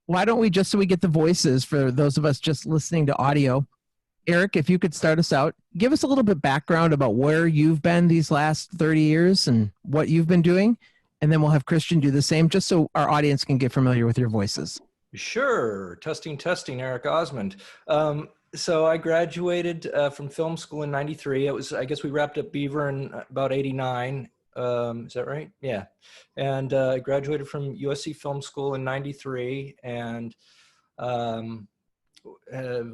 Why don't we, just so we get the voices for those of us just listening to audio, Eric, if you could start us out, give us a little bit background about where you've been these last 30 years and what you've been doing. And then we'll have Christian do the same, just so our audience can get familiar with your voices. Sure. Testing, Eric Osmond. So I graduated from film school in 93. I guess we wrapped up Beaver in about 89. Is that right? Yeah. And I graduated from USC Film School in 93 and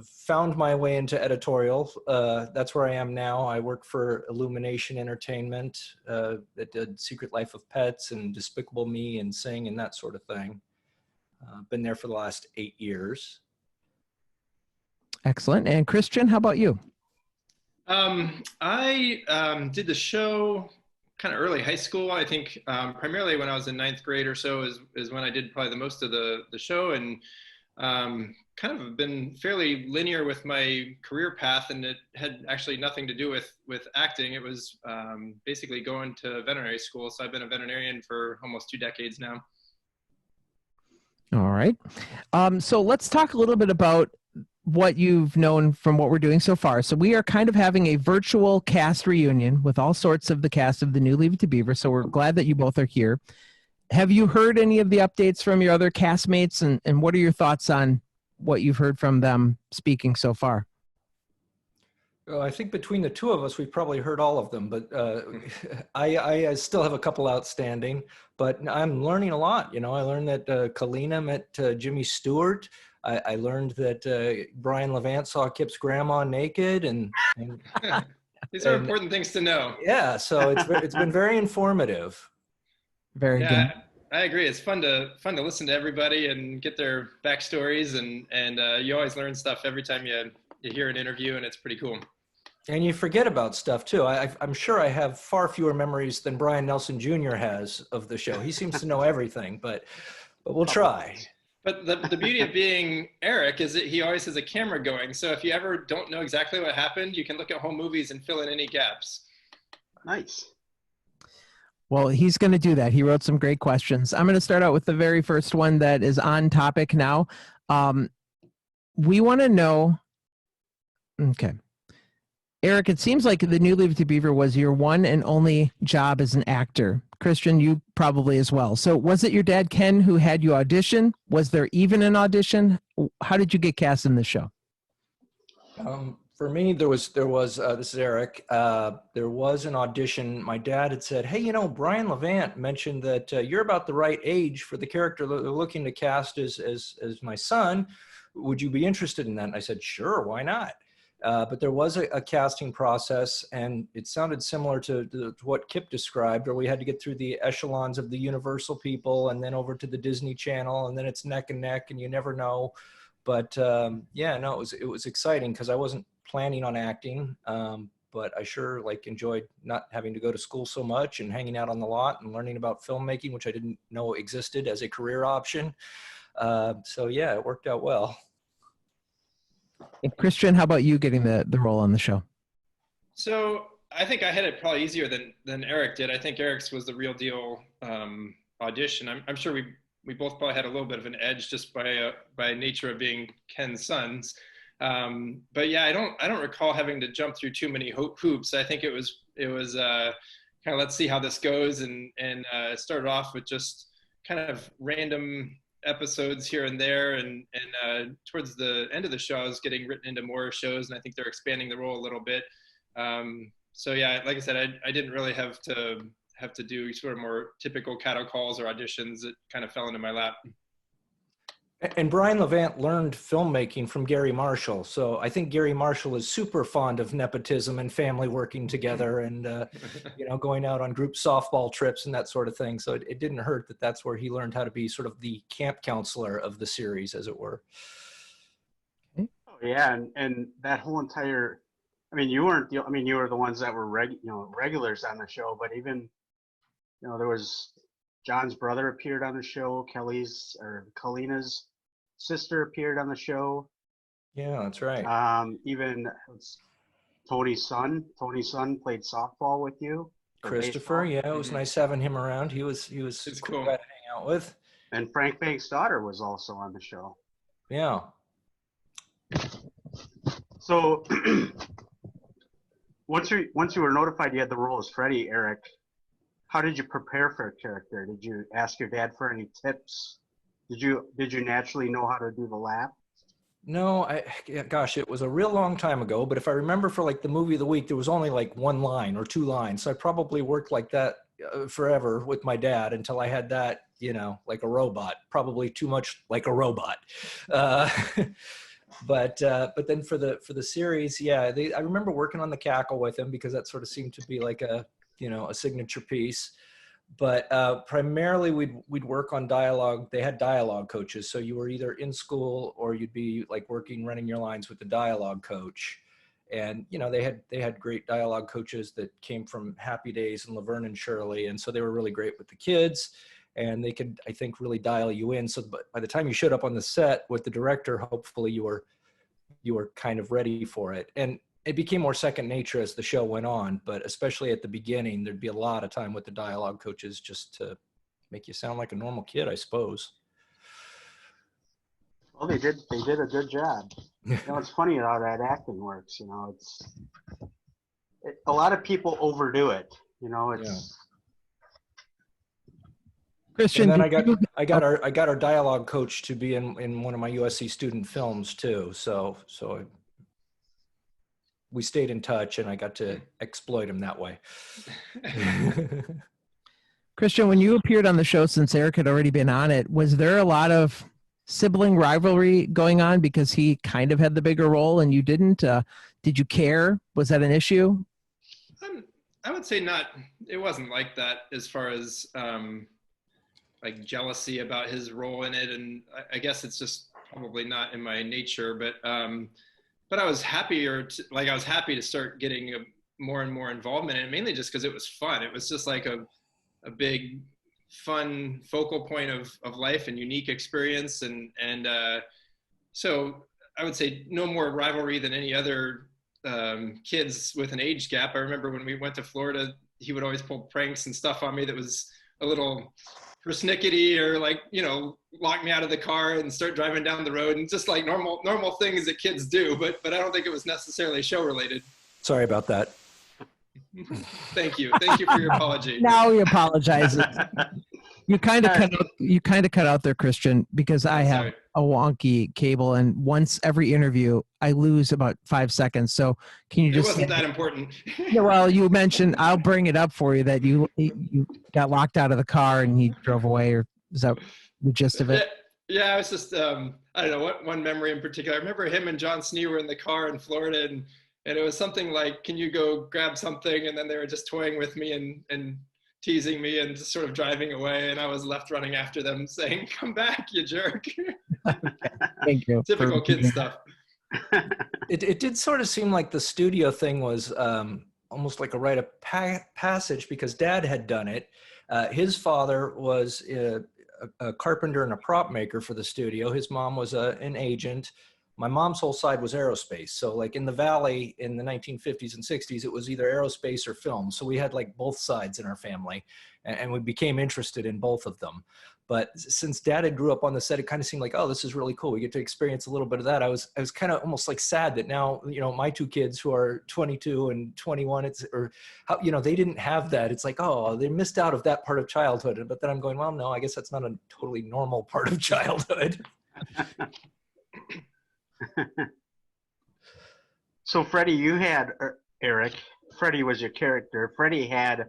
found my way into editorial. That's where I am now. I work for Illumination Entertainment that did Secret Life of Pets and Despicable Me and Sing and that sort of thing. Been there for the last 8 years. Excellent. And Christian, how about you? I did the show kind of early high school. I think primarily when I was in ninth grade or so is when I did probably the most of the show, and kind of been fairly linear with my career path, and it had actually nothing to do with acting. It was basically going to veterinary school. So I've been a veterinarian for almost 2 decades now. All right. So let's talk a little bit about what you've known from what we're doing so far. So we are kind of having a virtual cast reunion with all sorts of the cast of the new Leave It to Beaver. So we're glad that you both are here. Have you heard any of the updates from your other castmates, and what are your thoughts on what you've heard from them speaking so far? Well, I think between the two of us, we've probably heard all of them, but I still have a couple outstanding, but I'm learning a lot. You know, I learned that Kalina met Jimmy Stewart. I learned that Brian Levant saw Kip's grandma naked, and these are important things to know. Yeah, so it's been very informative. Very good. I agree. It's fun to listen to everybody and get their backstories, and you always learn stuff every time you hear an interview, and it's pretty cool. And you forget about stuff too. I'm sure I have far fewer memories than Brian Nelson Jr. has of the show. He seems to know everything, but we'll try. But the beauty of being Eric is that he always has a camera going. So if you ever don't know exactly what happened, you can look at home movies and fill in any gaps. Nice. Well, he's going to do that. He wrote some great questions. I'm going to start out with the very first one that is on topic now. We want to know, okay. Eric, it seems like the new Leave It to Beaver was your one and only job as an actor. Christian, you probably as well. So was it your dad, Ken, who had you audition? Was there even an audition? How did you get cast in the show? For me, there was this is Eric. There was an audition. My dad had said, hey, you know, Brian Levant mentioned that you're about the right age for the character that they're looking to cast as my son. Would you be interested in that? And I said, sure, why not? But there was a casting process, and it sounded similar to what Kip described, where we had to get through the echelons of the Universal people and then over to the Disney Channel, and then it's neck and neck, and you never know. But yeah, no, it was exciting because I wasn't planning on acting, but I sure enjoyed not having to go to school so much and hanging out on the lot and learning about filmmaking, which I didn't know existed as a career option. So yeah, it worked out well. And Christian, how about you getting the role on the show? So I think I had it probably easier than Eric did. I think Eric's was the real deal audition. I'm sure we both probably had a little bit of an edge just by nature of being Ken's sons. But yeah, I don't recall having to jump through too many hoops. I think it was kind of let's see how this goes, and it started off with just kind of random episodes here and there, and towards the end of the show I was getting written into more shows, and I think they're expanding the role a little bit. So yeah, like I said, I didn't really have to do sort of more typical cattle calls or auditions. It kind of fell into my lap. And Brian Levant learned filmmaking from Gary Marshall. So I think Gary Marshall is super fond of nepotism and family working together and, going out on group softball trips and that sort of thing. So it didn't hurt that that's where he learned how to be sort of the camp counselor of the series, as it were. Oh, yeah. And that whole entire, you weren't, you were the ones that were regulars on the show, but even, there was John's brother appeared on the show. Kalina's sister appeared on the show. Yeah, that's right. Even Tony's son played softball with you. Christopher, yeah, it was nice having him around. He was It's cool cool guy to hang out with. And Frank Bank's daughter was also on the show. Yeah. So once you were notified you had the role as Freddie, Eric, how did you prepare for a character? Did you ask your dad for any tips? Did you naturally know how to do the laugh? No, gosh, it was a real long time ago, but if I remember for like the movie of the week, there was only like one line or two lines. So I probably worked like that forever with my dad until I had that, like a robot, probably too much like a robot. But then for the series, yeah, I remember working on the cackle with him because that sort of seemed to be like a signature piece. But primarily we'd work on dialogue. They had dialogue coaches, so you were either in school or you'd be like running your lines with the dialogue coach. And they had great dialogue coaches that came from Happy Days and Laverne and Shirley, and so they were really great with the kids, and they could, I think, really dial you in. So by the time you showed up on the set with the director, hopefully you were kind of ready for it. And it became more second nature as the show went on, but especially at the beginning, there'd be a lot of time with the dialogue coaches just to make you sound like a normal kid, I suppose. Well, they did a good job. It's funny how that acting works. A lot of people overdo it. Christian, And then I got our dialogue coach to be in one of my USC student films too. So we stayed in touch, and I got to exploit him that way. Christian, when you appeared on the show, since Eric had already been on it, was there a lot of sibling rivalry going on because he kind of had the bigger role and you didn't? Did you care? Was that an issue? I would say not. It wasn't like that as far as like jealousy about his role in it, and I guess it's just probably not in my nature. But I was happy to start getting more and more involvement in it, mainly just because it was fun. It was just like a big, fun focal point of life and unique experience. And so I would say no more rivalry than any other kids with an age gap. I remember when we went to Florida, he would always pull pranks and stuff on me that was a little persnickety, or like, lock me out of the car and start driving down the road, and just like normal things that kids do. But I don't think it was necessarily show related. Sorry about that. Thank you for your apology. Now he apologizes. You kind of cut out there, Christian, because I have a wonky cable, and once every interview I lose about 5 seconds. So can you just? It wasn't that important. Yeah, well, you mentioned, I'll bring it up for you, that you got locked out of the car and he drove away, or is that the gist of it? Yeah, it was just I don't know, one memory in particular. I remember him and John Snee were in the car in Florida, and it was something like, "Can you go grab something?" And then they were just toying with me and teasing me and just sort of driving away, and I was left running after them saying, "Come back, you jerk." Thank you. Typical kid stuff. It did sort of seem like the studio thing was almost like a rite of passage, because Dad had done it. His father was a carpenter and a prop maker for the studio. His mom was an agent. My mom's whole side was aerospace. So like in the Valley in the 1950s and 60s, it was either aerospace or film. So we had like both sides in our family, and we became interested in both of them. But since Dad had grew up on the set, it kind of seemed like, oh, this is really cool. We get to experience a little bit of that. I was kind of almost like sad that now, my two kids who are 22 and 21, they didn't have that. It's like, oh, they missed out of that part of childhood. But then I'm going, well, no, I guess that's not a totally normal part of childhood. So Freddie, you had Eric. Freddie was your character. Freddie had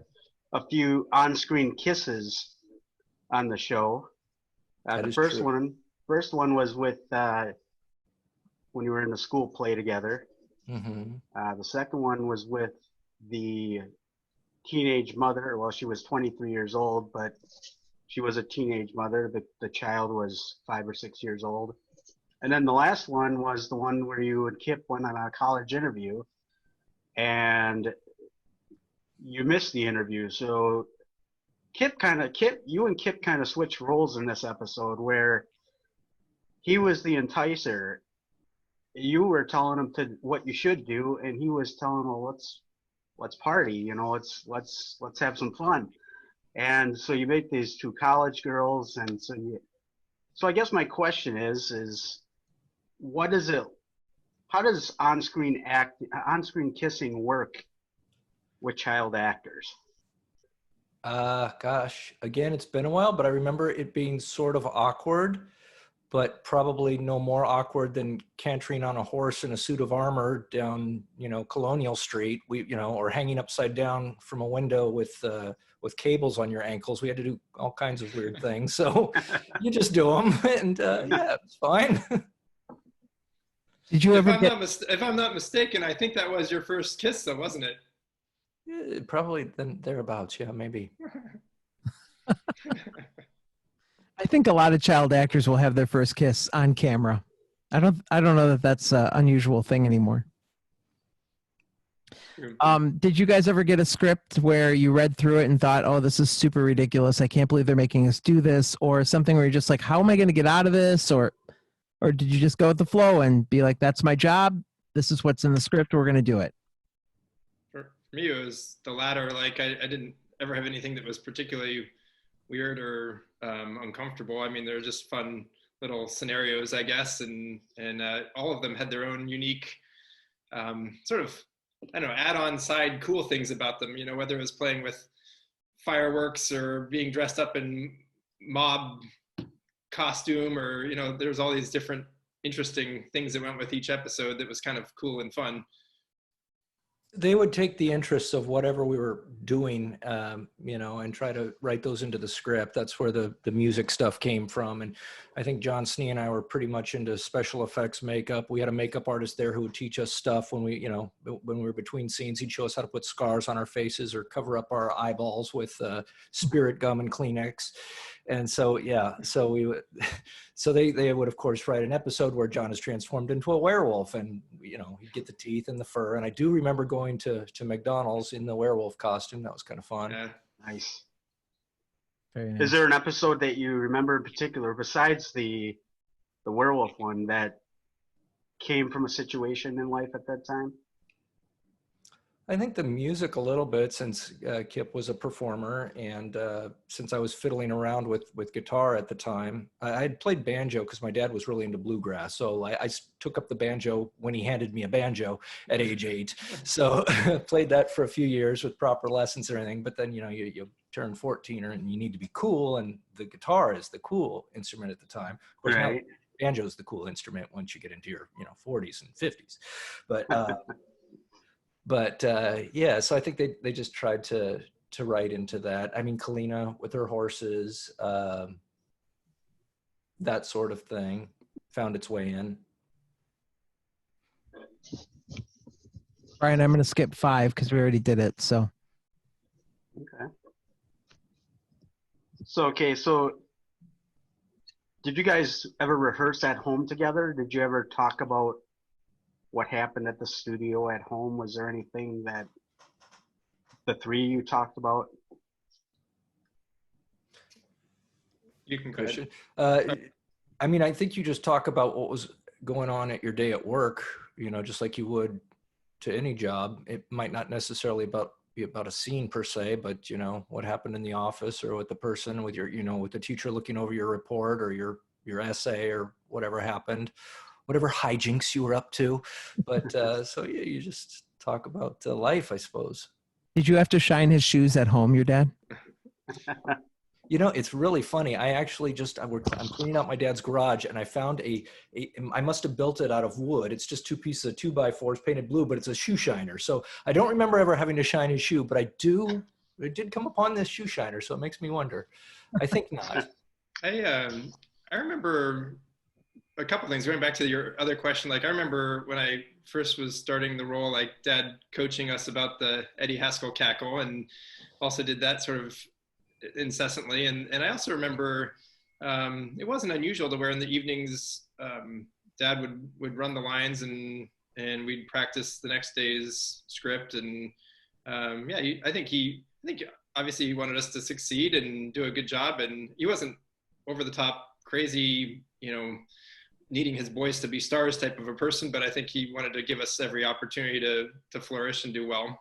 a few on-screen kisses on the show. The first one was with when you were in the school play together. Mm-hmm. The second one was with the teenage mother. Well, she was 23 years old, but she was a teenage mother. The child was 5 or 6 years old. And then the last one was the one where you and Kip went on a college interview, and you missed the interview. So you and Kip kind of switched roles in this episode, where he was the enticer. You were telling him what you should do, and he was telling him, well, let's party, let's have some fun. And so you make these two college girls, and so So I guess my question is what is it? How does on-screen kissing work with child actors? Gosh, again, it's been a while, but I remember it being sort of awkward, but probably no more awkward than cantering on a horse in a suit of armor down, Colonial Street. Or hanging upside down from a window with cables on your ankles. We had to do all kinds of weird things. So you just do them, and yeah, it's fine. Did you ever get? If I'm not mistaken, I think that was your first kiss, though, wasn't it? Yeah, probably then thereabouts. Yeah, maybe. I think a lot of child actors will have their first kiss on camera. I don't know that that's an unusual thing anymore. Did you guys ever get a script where you read through it and thought, oh, this is super ridiculous, I can't believe they're making us do this, or something where you're just like, how am I going to get out of this? Or did you just go with the flow and be like, that's my job, this is what's in the script, we're going to do it? For me, it was the latter. Like, I didn't ever have anything that was particularly weird or uncomfortable. I mean, they're just fun little scenarios, I guess, and all of them had their own unique sort of, I don't know, add-on side cool things about them, whether it was playing with fireworks or being dressed up in mob costume, or, there's all these different interesting things that went with each episode that was kind of cool and fun. They would take the interests of whatever we were doing, and try to write those into the script. That's where the music stuff came from. And I think John Snee and I were pretty much into special effects makeup. We had a makeup artist there who would teach us stuff when we were between scenes. He'd show us how to put scars on our faces or cover up our eyeballs with spirit gum and Kleenex. And so, yeah, so they would, of course, write an episode where John is transformed into a werewolf, and, he'd get the teeth and the fur. And I do remember going to McDonald's in the werewolf costume. That was kind of fun. Yeah. Nice. Very nice. Is there an episode that you remember in particular, besides the werewolf one, that came from a situation in life at that time? I think the music a little bit, since Kip was a performer, and since I was fiddling around with guitar at the time. I had played banjo because my dad was really into bluegrass, so I took up the banjo when he handed me a banjo at age 8. So played that for a few years with proper lessons and everything. But then you turn 14 and you need to be cool, and the guitar is the cool instrument at the time. Of course, Right. now banjo is the cool instrument once you get into your 40s and 50s, but. But yeah, so I think they just tried to write into that. I mean, Kalina with her horses, that sort of thing, found its way in. Brian, I'm going to skip 5 because we already did it. So Okay. So did you guys ever rehearse at home together? Did you ever talk about what happened at the studio at home? Was there anything that the three of you talked about? You can Christian. I mean, I think you just talk about what was going on at your day at work, just like you would to any job. It might not necessarily be about a scene per se, but what happened in the office, or with the person, with your, with the teacher looking over your report or your essay, or whatever happened, whatever hijinks you were up to. But so yeah, you just talk about life, I suppose. did you have to shine his shoes at home, your dad? It's really funny. I actually I'm cleaning out my dad's garage, and I found I must have built it out of wood. It's just 2 pieces of 2x4s painted blue, but it's a shoe shiner. So I don't remember ever having to shine his shoe, but I did come upon this shoe shiner. So it makes me wonder. I think not. I remember a couple things going back to your other question. Like, I remember when I first was starting the role, like Dad coaching us about the Eddie Haskell cackle, and also did that sort of incessantly. And I also remember it wasn't unusual to where in the evenings Dad would run the lines, and we'd practice the next day's script. And yeah, I think obviously he wanted us to succeed and do a good job, and he wasn't over the top crazy, needing his boys to be stars type of a person, but I think he wanted to give us every opportunity to flourish and do well.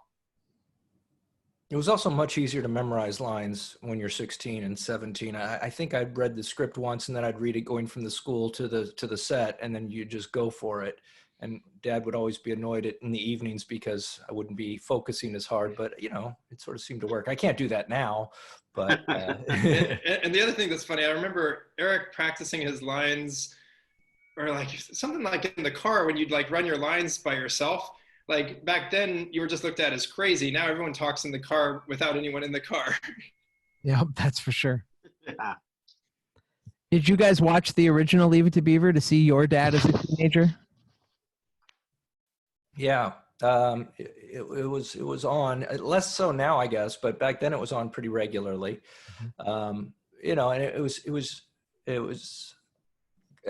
It was also much easier to memorize lines when you're 16 and 17. I think I'd read the script once and then I'd read it going from the school to the set, and then you just go for it. And Dad would always be annoyed in the evenings because I wouldn't be focusing as hard, but you know, it sort of seemed to work. I can't do that now, but. And the other thing that's funny, I remember Eric practicing his lines, or like something like in the car when you'd like run your lines by yourself. Like back then you were just looked at as crazy. Now everyone talks in the car without anyone in the car. Yeah, that's for sure. Yeah. Did you guys watch the original Leave It to Beaver to see your dad as a teenager? Yeah, it was on, less so now, I guess, but back then it was on pretty regularly. You know, and it was.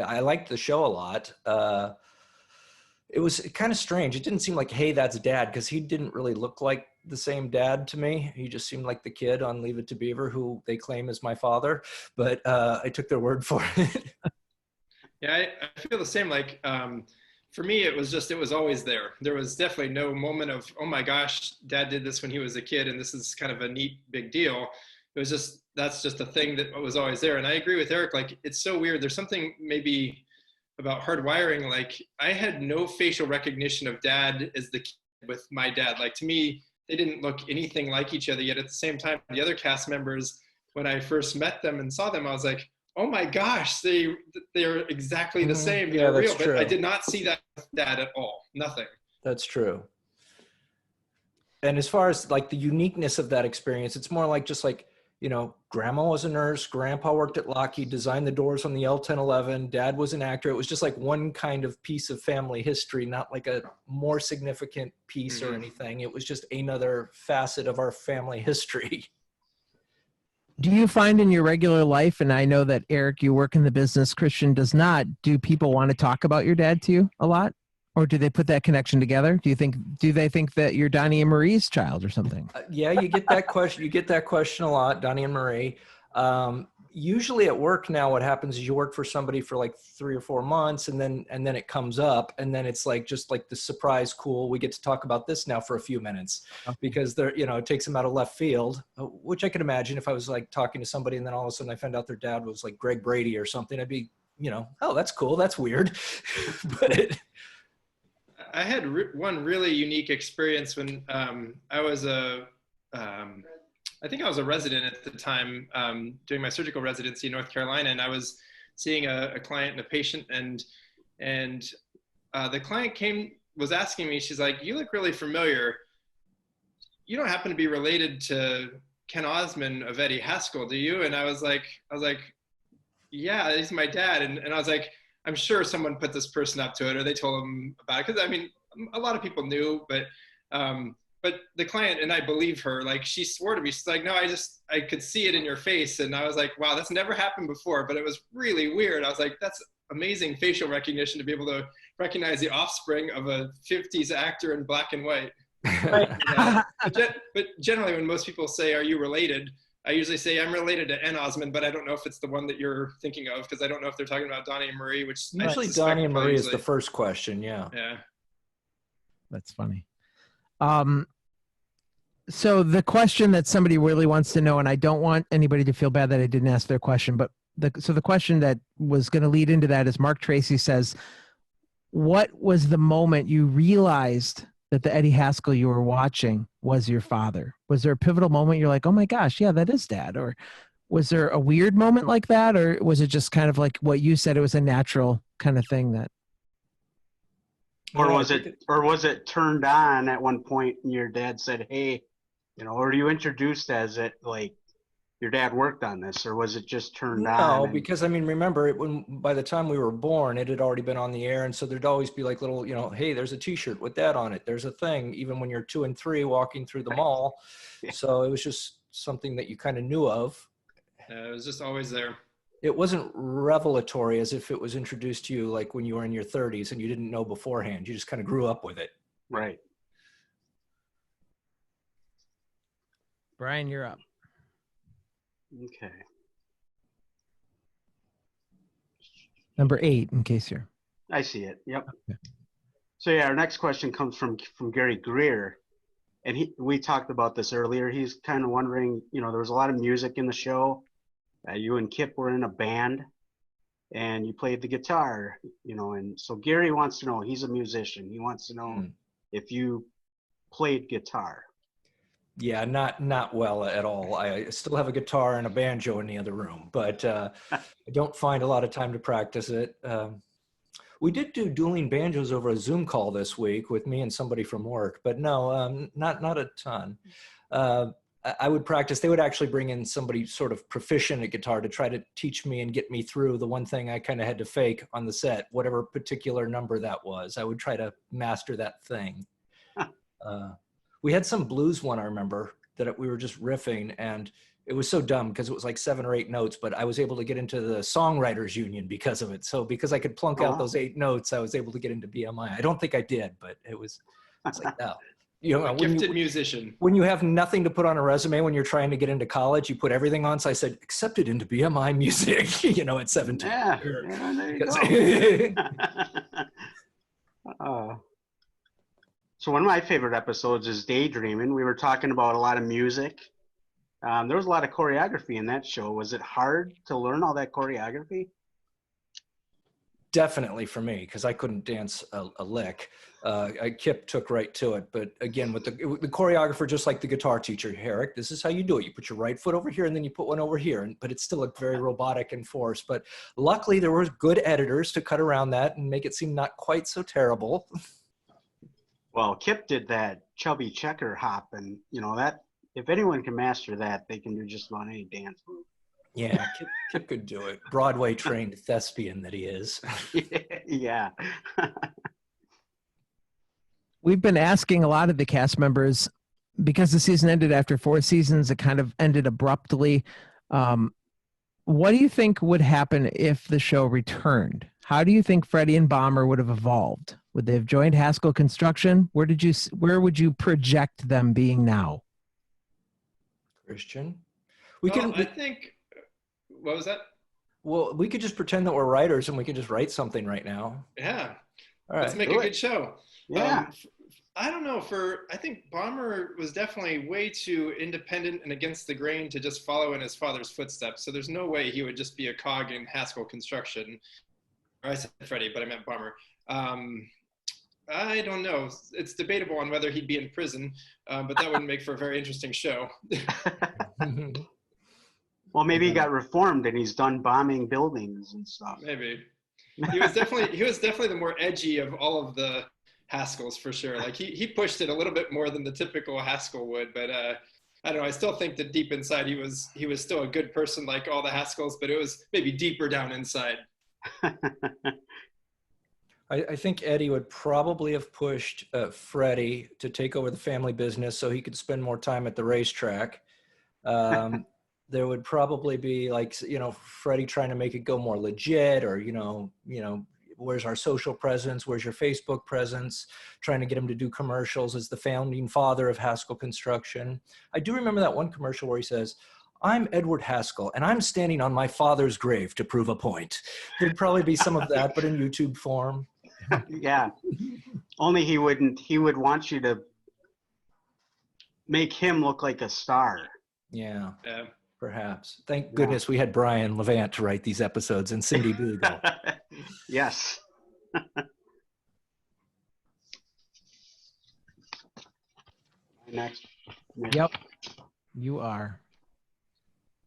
I liked the show a lot. It was kind of strange. It didn't seem like, hey, that's Dad, because he didn't really look like the same dad to me. He just seemed like the kid on Leave It to Beaver who they claim is my father, but I took their word for it. Yeah, I feel the same. Like, for me, it was always there. There was definitely no moment of, oh my gosh, Dad did this when he was a kid, and this is kind of a neat, big deal. It was just, that's just a thing that was always there. And I agree with Eric, like, it's so weird. There's something maybe about hardwiring. Like, I had no facial recognition of Dad as the kid with my dad. Like, to me, they didn't look anything like each other. Yet at the same time, the other cast members, when I first met them and saw them, I was like, oh my gosh, they're exactly the same. Yeah, that's real. true. But I did not see that with Dad at all. Nothing. That's true. And as far as like the uniqueness of that experience, it's more like just like, you know, Grandma was a nurse, Grandpa worked at Lockheed, designed the doors on the L-1011, Dad was an actor. It was just like one kind of piece of family history, not like a more significant piece or anything. It was just another facet of our family history. Do you find in your regular life, and I know that Eric, you work in the business, Christian does not, do people want to talk about your dad to you a lot? Or do they put that connection together? Do they think that you're Donnie and Marie's child or something? Yeah, you get that question. You get that question a lot, Donnie and Marie. Usually at work now, what happens is you work for somebody for like 3 or 4 months, and then it comes up, and then it's like just like the surprise, cool. We get to talk about this now for a few minutes, because they're, you know, it takes them out of left field, which I could imagine if I was like talking to somebody and then all of a sudden I found out their dad was like Greg Brady or something. I'd be, you know, oh, that's cool, that's weird, but. I had one really unique experience when I was I think I was a resident at the time, doing my surgical residency in North Carolina, and I was seeing a client and a patient, and the client was asking me, she's like, "You look really familiar. You don't happen to be related to Ken Osmond of Eddie Haskell, do you?" And I was like, "Yeah, he's my dad." And I was like, I'm sure someone put this person up to it, or they told him about it. Because I mean, a lot of people knew, but the client, and I believe her, like she swore to me, she's like, "No, I could see it in your face." And I was like, wow, that's never happened before, but it was really weird. I was like, that's amazing facial recognition to be able to recognize the offspring of a 50s actor in black and white. Right. But generally when most people say, "Are you related?" I usually say I'm related to N. Osmond, but I don't know if it's the one that you're thinking of, because I don't know if they're talking about Donnie and Marie, which usually Donnie and Marie is the first question. Yeah. Yeah. That's funny. So the question that somebody really wants to know, and I don't want anybody to feel bad that I didn't ask their question, but the question that was going to lead into that is Mark Tracy says, what was the moment you realized that the Eddie Haskell you were watching was your father? Was there a pivotal moment you're like, oh my gosh, yeah, that is Dad? Or was there a weird moment like that? Or was it just kind of like what you said, it was a natural kind of thing that? Or was it turned on at one point and your dad said, "Hey," you know, or were you introduced as it, like your dad worked on this, or was it just turned on? No, because I mean, remember by the time we were born, it had already been on the air. And so there'd always be like little, you know, hey, there's a t-shirt with Dad on it. There's a thing, even when you're 2 and 3 walking through the mall. Yeah. So it was just something that you kind of knew of. It was just always there. It wasn't revelatory as if it was introduced to you like when you were in your 30s and you didn't know beforehand. You just kind of grew up with it. Right. Brian, you're up. Okay. Number 8, in case you're. I see it. Yep. Okay. So yeah, our next question comes from Gary Greer, and we talked about this earlier. He's kind of wondering, there was a lot of music in the show. You and Kip were in a band, and you played the guitar, and so Gary wants to know, he's a musician. He wants to know if you played guitar. Yeah, not well at all. I still have a guitar and a banjo in the other room, but I don't find a lot of time to practice it. We did do dueling banjos over a Zoom call this week with me and somebody from work, but no, not a ton. I would practice. They would actually bring in somebody sort of proficient at guitar to try to teach me and get me through the one thing I kind of had to fake on the set, whatever particular number that was. I would try to master that thing. We had some blues one, I remember, that we were just riffing, and it was so dumb because it was like 7 or 8 notes, but I was able to get into the songwriters union because of it. So because I could plunk out those 8 notes, I was able to get into BMI. I don't think I did, but it's like, no. A gifted musician. When you have nothing to put on a resume when you're trying to get into college, you put everything on. So I said, accepted into BMI music, at 17. Yeah, there you go. So one of my favorite episodes is Daydreaming. We were talking about a lot of music. There was a lot of choreography in that show. Was it hard to learn all that choreography? Definitely for me, because I couldn't dance a lick. Kip took right to it. But again, with the choreographer, just like the guitar teacher, Eric, this is how you do it. You put your right foot over here and then you put one over here. But it still looked very robotic and forced. But luckily, there were good editors to cut around that and make it seem not quite so terrible. Well, Kip did that chubby checker hop, and that if anyone can master that, they can do just about any dance move. Yeah, Kip could do it. Broadway trained thespian that he is. Yeah. We've been asking a lot of the cast members, because the season ended after 4 seasons, it kind of ended abruptly. What do you think would happen if the show returned? How do you think Freddie and Bomber would have evolved? Would they have joined Haskell Construction? Where would you project them being now? Christian? I think, what was that? Well, we could just pretend that we're writers and we could just write something right now. Yeah. All right. Let's make a good show. Yeah. I don't know. I think Bomber was definitely way too independent and against the grain to just follow in his father's footsteps. So there's no way he would just be a cog in Haskell Construction. Or I said Freddie, but I meant Bomber. I don't know. It's debatable on whether he'd be in prison, but that wouldn't make for a very interesting show. Well, maybe he got reformed and he's done bombing buildings and stuff. Maybe. He was definitely the more edgy of all of the Haskells, for sure. Like he pushed it a little bit more than the typical Haskell would, but I don't know. I still think that deep inside he was still a good person like all the Haskells, but it was maybe deeper down inside. I think Eddie would probably have pushed Freddie to take over the family business so he could spend more time at the racetrack. There would probably be Freddie trying to make it go more legit, or, where's our social presence? Where's your Facebook presence? Trying to get him to do commercials as the founding father of Haskell Construction. I do remember that one commercial where he says, I'm Edward Haskell, and I'm standing on my father's grave to prove a point. There'd probably be some of that, but in YouTube form. Yeah. Only he would want you to make him look like a star. Yeah. Perhaps. Thank goodness we had Brian Levant to write these episodes and Cindy Beagle. Yes. Next. Yep, you are.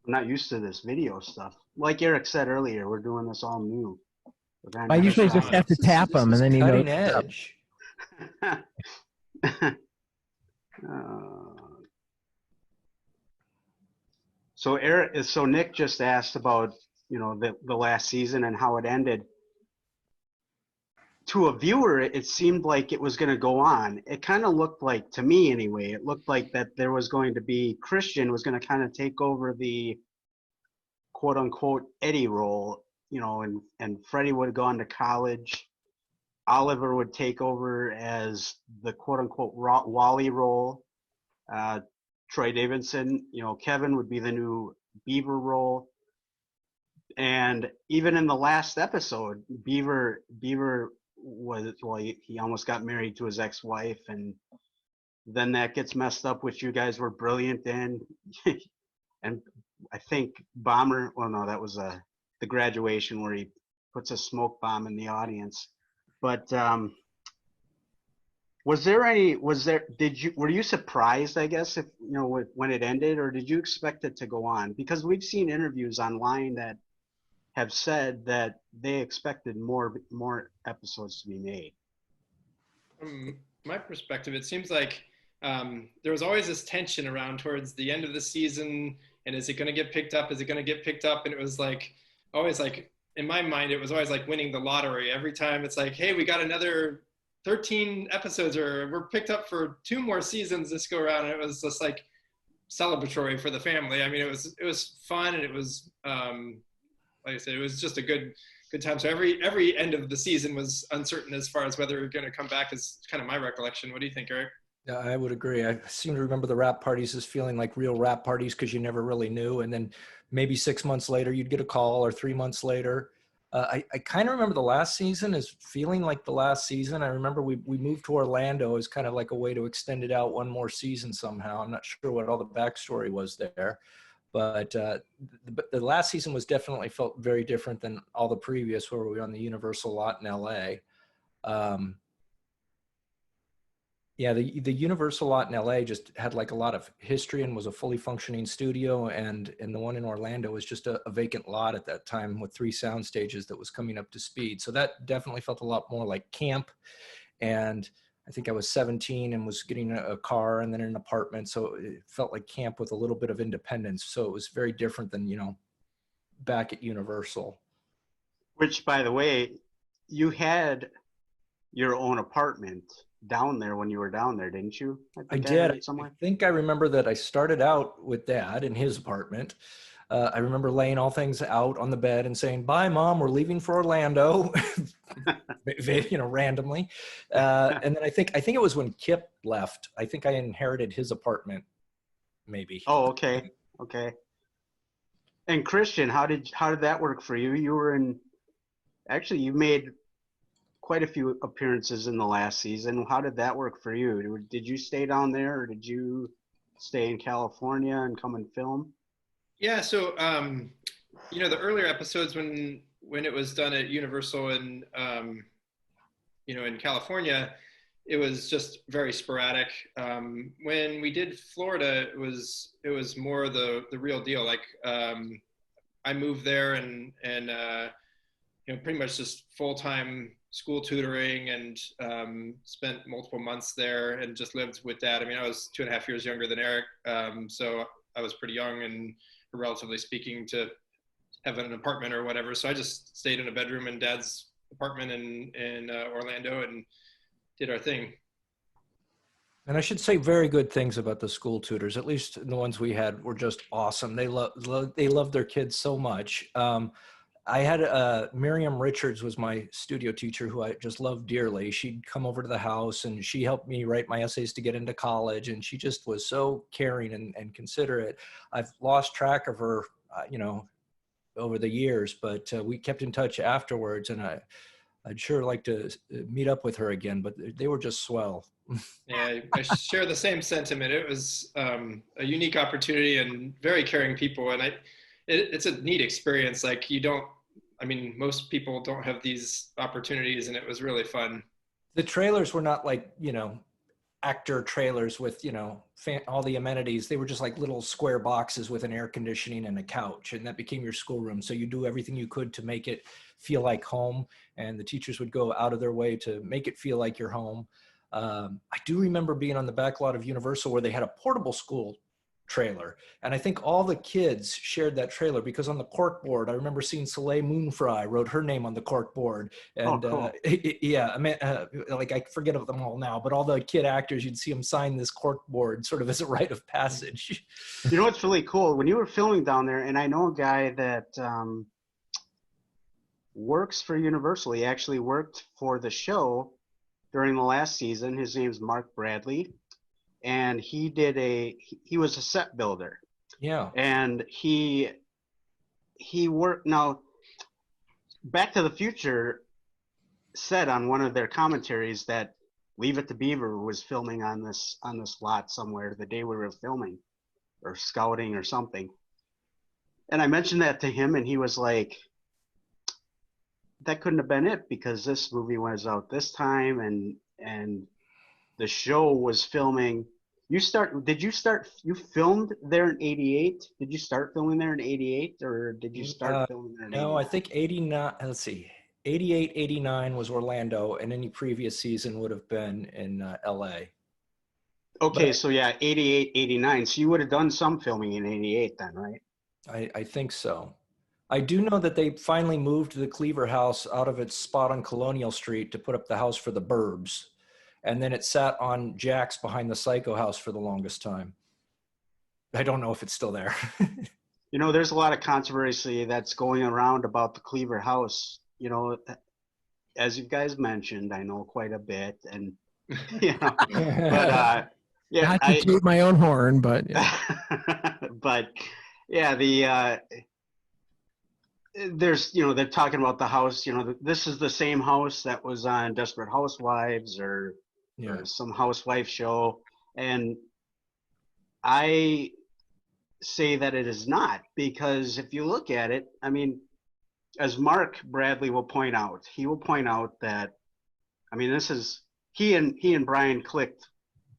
I'm not used to this video stuff. Like Eric said earlier, we're doing this all new. I usually just have to tap them, and then you know. Cutting edge. So Nick just asked about the last season and how it ended. To a viewer, it seemed like it was going to go on. It kind of looked like, to me anyway, it looked like that there was going to be Christian was going to kind of take over the quote unquote Eddie role, and Freddie would have gone to college. Oliver would take over as the quote unquote Wally role. Troy Davidson, Kevin would be the new Beaver role. And even in the last episode, Beaver was, he almost got married to his ex-wife, and then that gets messed up, which you guys were brilliant in. And I think Bomber, well, no, that was the graduation where he puts a smoke bomb in the audience. But were you surprised, I guess, if, you know, when it ended, or did you expect it to go on? Because we've seen interviews online that have said that they expected more episodes to be made. From my perspective, it seems like there was always this tension around towards the end of the season, and is it going to get picked up? Is it going to get picked up? And it was like, always like, in my mind, it was always like winning the lottery. Every time it's like, hey, we got another 13 episodes, or we're picked up for 2 more seasons this go around. And it was just like celebratory for the family. I mean, it was fun, and it was, like I said, it was just a good time. So every end of the season was uncertain as far as whether we're going to come back, is kind of my recollection. What do you think, Eric? Yeah, I would agree. I seem to remember the rap parties as feeling like real rap parties because you never really knew. And then maybe 6 months later, you'd get a call, or 3 months later. I kind of remember the last season as feeling like the last season. I remember we moved to Orlando as kind of like a way to extend it out one more season somehow. I'm not sure what all the backstory was there. But the last season was definitely felt very different than all the previous, where we were on the Universal lot in LA. Yeah, the Universal lot in LA just had like a lot of history and was a fully functioning studio, and the one in Orlando was just a vacant lot at that time with 3 sound stages that was coming up to speed. So that definitely felt a lot more like camp. And I think I was 17 and was getting a car and then an apartment. So it felt like camp with a little bit of independence. So it was very different than, you know, back at Universal. Which, by the way, you had your own apartment down there when you were down there, didn't you? I did. I think I remember that I started out with Dad in his apartment. I remember laying all things out on the bed and saying, "Bye, Mom, we're leaving for Orlando," you know, randomly. And then I think it was when Kip left. I think I inherited his apartment, maybe. Oh, okay. And Christian, how did that work for you? You were actually, you made quite a few appearances in the last season. How did that work for you? Did you stay down there, or did you stay in California and come and film? Yeah, so you know, the earlier episodes when it was done at Universal and you know, in California, it was just very sporadic. When we did Florida, it was more the real deal. Like I moved there and you know, pretty much just full-time school tutoring, and spent multiple months there and just lived with Dad. I mean, I was 2.5 years younger than Eric, so I was pretty young and, relatively speaking, to have an apartment or whatever. So I just stayed in a bedroom in Dad's apartment in Orlando and did our thing. And I should say very good things about the school tutors. At least the ones we had were just awesome. They loved their kids so much. I had Miriam Richards was my studio teacher, who I just loved dearly. She'd come over to the house and she helped me write my essays to get into college. And she just was so caring and considerate. I've lost track of her, you know, over the years, but we kept in touch afterwards. And I'd sure like to meet up with her again, but they were just swell. Yeah, I share the same sentiment. It was a unique opportunity and very caring people. And it's a neat experience. Like I mean, most people don't have these opportunities, and it was really fun. The trailers were not like, you know, actor trailers with, you know, all the amenities. They were just like little square boxes with an air conditioning and a couch, and that became your schoolroom. So you do everything you could to make it feel like home, and the teachers would go out of their way to make it feel like your home. I do remember being on the back lot of Universal where they had a portable school trailer, and I think all the kids shared that trailer, because on the cork board, I remember seeing Soleil Moonfry wrote her name on the cork board. And cool. Yeah, I mean, like, I forget of them all now, but all the kid actors, you'd see them sign this cork board sort of as a rite of passage. You know what's really cool? When you were filming down there, and I know a guy that works for Universal. He actually worked for the show during the last season. His name's Mark Bradley. And he was a set builder. Yeah. And he worked. Now, Back to the Future said on one of their commentaries that Leave It to Beaver was filming on this lot somewhere the day we were filming or scouting or something. And I mentioned that to him, and he was like, that couldn't have been it, because this movie was out this time, and the show was filming. You filmed there in 88? Did you start filming there in 88, or did you start filming there in 89? No, I think 89, let's see, 88, 89 was Orlando, and any previous season would have been in LA. Okay, But so yeah, 88, 89. So you would have done some filming in 88 then, right? I think so. I do know that they finally moved the Cleaver house out of its spot on Colonial Street to put up the house for the Burbs. And then it sat on Jack's behind the Psycho house for the longest time. I don't know if it's still there. You know, there's a lot of controversy that's going around about the Cleaver house. You know, as you guys mentioned, I know quite a bit, and you know, but yeah, Not to toot my own horn, but yeah. but yeah, there's, you know, they're talking about the house. You know, this is the same house that was on Desperate Housewives or some housewife show, and I say that it is not, because if you look at it, I mean, as Mark Bradley will point out, that, I mean, this is, he and Brian clicked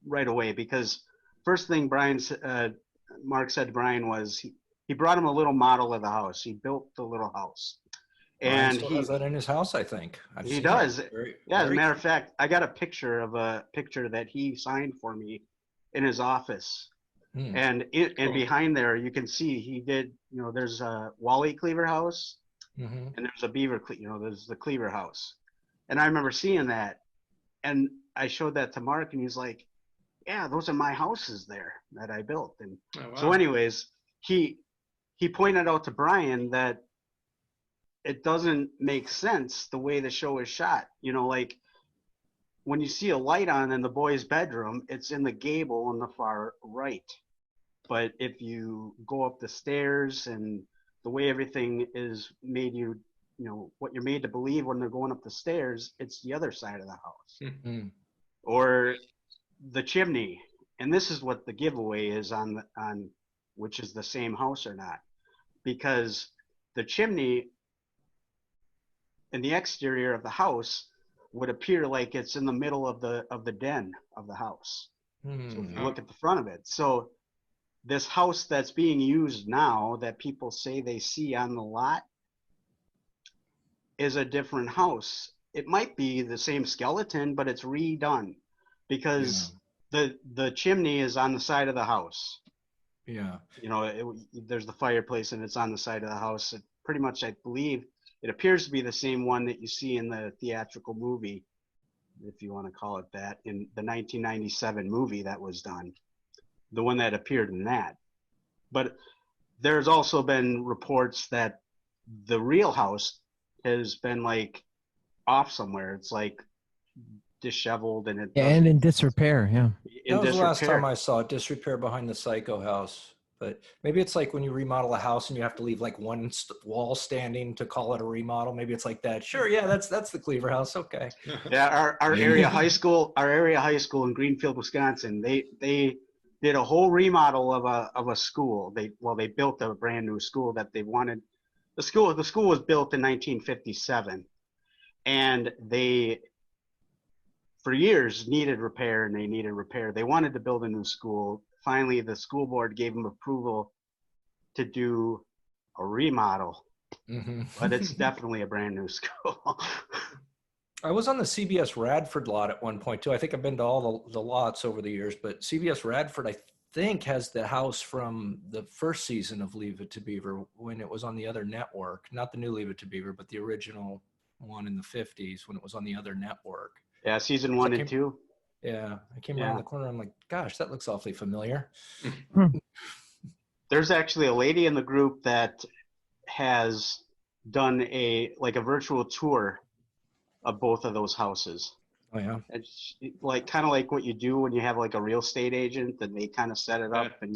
right away, because first thing Mark said to Brian was he brought him a little model of the house. He built the little house. And he has that in his house, I think. He does. As a matter of fact, I got a picture that he signed for me in his office. And behind there, you can see he did, you know, there's a Wally Cleaver house, and there's a Beaver, you know, there's the Cleaver house. And I remember seeing that, and I showed that to Mark, and he's like, yeah, those are my houses there that I built. And so anyways, he pointed out to Brian that it doesn't make sense the way the show is shot. You know, like when you see a light on in the boys' bedroom, it's in the gable on the far right. But if you go up the stairs and the way everything is made, you know, what you're made to believe when they're going up the stairs, it's the other side of the house. Or the chimney. And this is what the giveaway is on which is the same house or not. Because the chimney in the exterior of the house would appear like it's in the middle of the den of the house. So if you look at the front of it. So this house that's being used now that people say they see on the lot is a different house. It might be the same skeleton, but it's redone because the chimney is on the side of the house. Yeah. You know, there's the fireplace and it's on the side of the house. It pretty much, I believe, it appears to be the same one that you see in the theatrical movie, if you want to call it that, in the 1997 movie that was done, the one that appeared in that. But there's also been reports that the real house has been like off somewhere. It's like disheveled and and in disrepair. That was the last time I saw it, disrepair behind the Psycho house. But maybe it's like when you remodel a house and you have to leave like one wall standing to call it a remodel. Maybe it's like that. Sure, yeah, that's the Cleaver house. Okay. Yeah, our area high school in Greenfield, Wisconsin, they did a whole remodel of a school. They built a brand new school that they wanted. The school was built in 1957, and they for years needed repair, and they needed repair. They wanted to build a new school. Finally, the school board gave them approval to do a remodel, but it's definitely a brand new school. I was on the CBS Radford lot at one point too. I think I've been to all the lots over the years, but CBS Radford, I think, has the house from the first season of Leave It to Beaver when it was on the other network. Not the new Leave It to Beaver, but the original one in the 50s when it was on the other network. Yeah, season 1 and 2. Yeah, I came around the corner. I'm like, gosh, that looks awfully familiar. There's actually a lady in the group that has done a virtual tour of both of those houses. Oh yeah. It's like kind of like what you do when you have like a real estate agent and they kind of set it up. And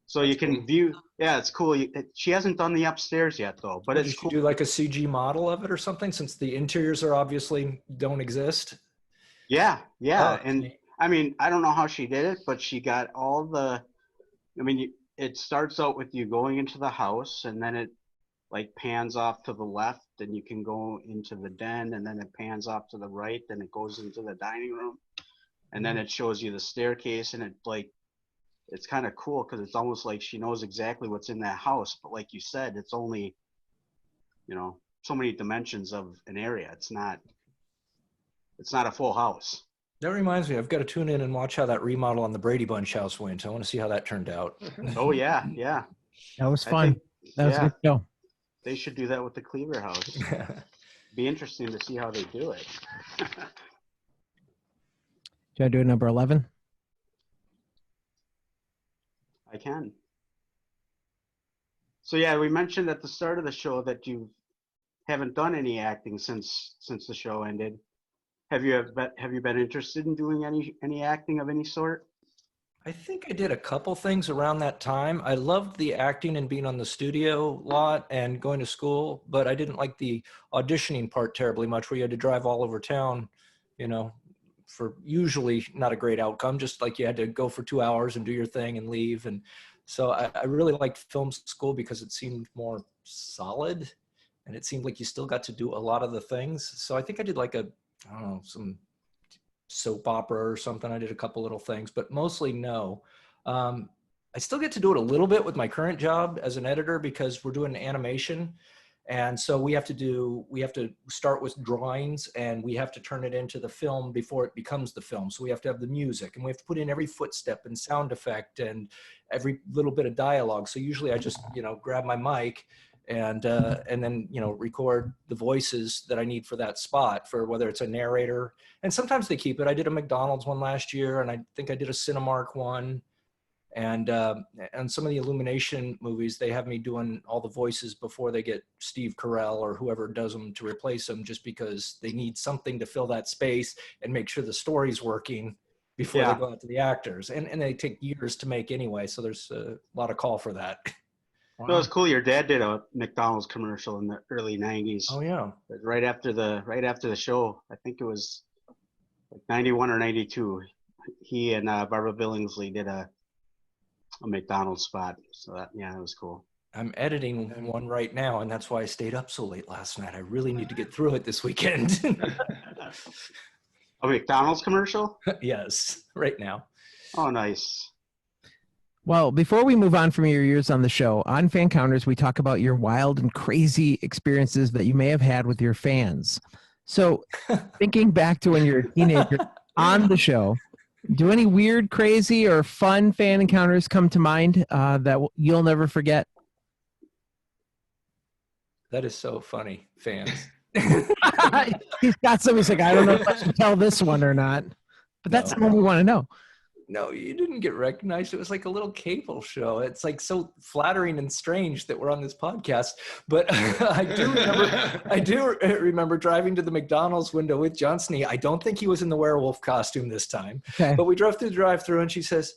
so you can view. Yeah, it's cool. She hasn't done the upstairs yet though, but it's cool. Do like a CG model of it or something, since the interiors are obviously don't exist. Yeah, yeah. Oh, And I mean, I don't know how she did it, but she got all the, I mean, it starts out with you going into the house, and then it like pans off to the left, and you can go into the den, and then it pans off to the right, then it goes into the dining room, and then it shows you the staircase, and it like, it's kind of cool because it's almost like she knows exactly what's in that house. But like you said, it's only, so many dimensions of an area. It's not a full house. that reminds me, I've got to tune in and watch how that remodel on the Brady Bunch house went. I want to see how that turned out. Oh yeah, yeah. That was I fun. think, That was a yeah, good show. they should do that with the Cleaver house. Be interesting to see how they do it. Should I do number 11? I can. So yeah, we mentioned at the start of the show that you haven't done any acting since the show ended. Have you been interested in doing any acting of any sort? I think I did a couple things around that time. I loved the acting and being on the studio lot and going to school, but I didn't like the auditioning part terribly much, where you had to drive all over town, for usually not a great outcome, just like you had to go for 2 hours and do your thing and leave. And so I really liked film school because it seemed more solid and it seemed like you still got to do a lot of the things. So I think I did like some soap opera or something. I did a couple little things, but mostly no. I still get to do it a little bit with my current job as an editor because we're doing animation. And so we have to start with drawings, and we have to turn it into the film before it becomes the film. So we have to have the music, and we have to put in every footstep and sound effect and every little bit of dialogue. So usually I just, grab my mic and then, record the voices that I need for that spot, for whether it's a narrator. And sometimes they keep it. I did a McDonald's one last year, and I think I did a Cinemark one. And some of the Illumination movies, they have me doing all the voices before they get Steve Carell or whoever does them to replace them, just because they need something to fill that space and make sure the story's working before they go out to the actors. And they take years to make anyway, so there's a lot of call for that. Wow. That was cool. Your dad did a McDonald's commercial in the early '90s. Oh yeah. Right after the show, I think it was like '91 or '92. He and Barbara Billingsley did a McDonald's spot. So that was cool. I'm editing one right now, and that's why I stayed up so late last night. I really need to get through it this weekend. A McDonald's commercial? Yes, right now. Oh, nice. Well, before we move on from your years on the show, on Fancounters, we talk about your wild and crazy experiences that you may have had with your fans. So thinking back to when you were a teenager on the show, do any weird, crazy, or fun fan encounters come to mind that you'll never forget? That is so funny, fans. He's got some. He's like, I don't know if I should tell this one or not. But that's the one we want to know. No, you didn't get recognized. It was like a little cable show. It's like so flattering and strange that we're on this podcast. But I do remember driving to the McDonald's window with John Snee. I don't think he was in the werewolf costume this time. Okay. But we drove through the drive-thru, and she says,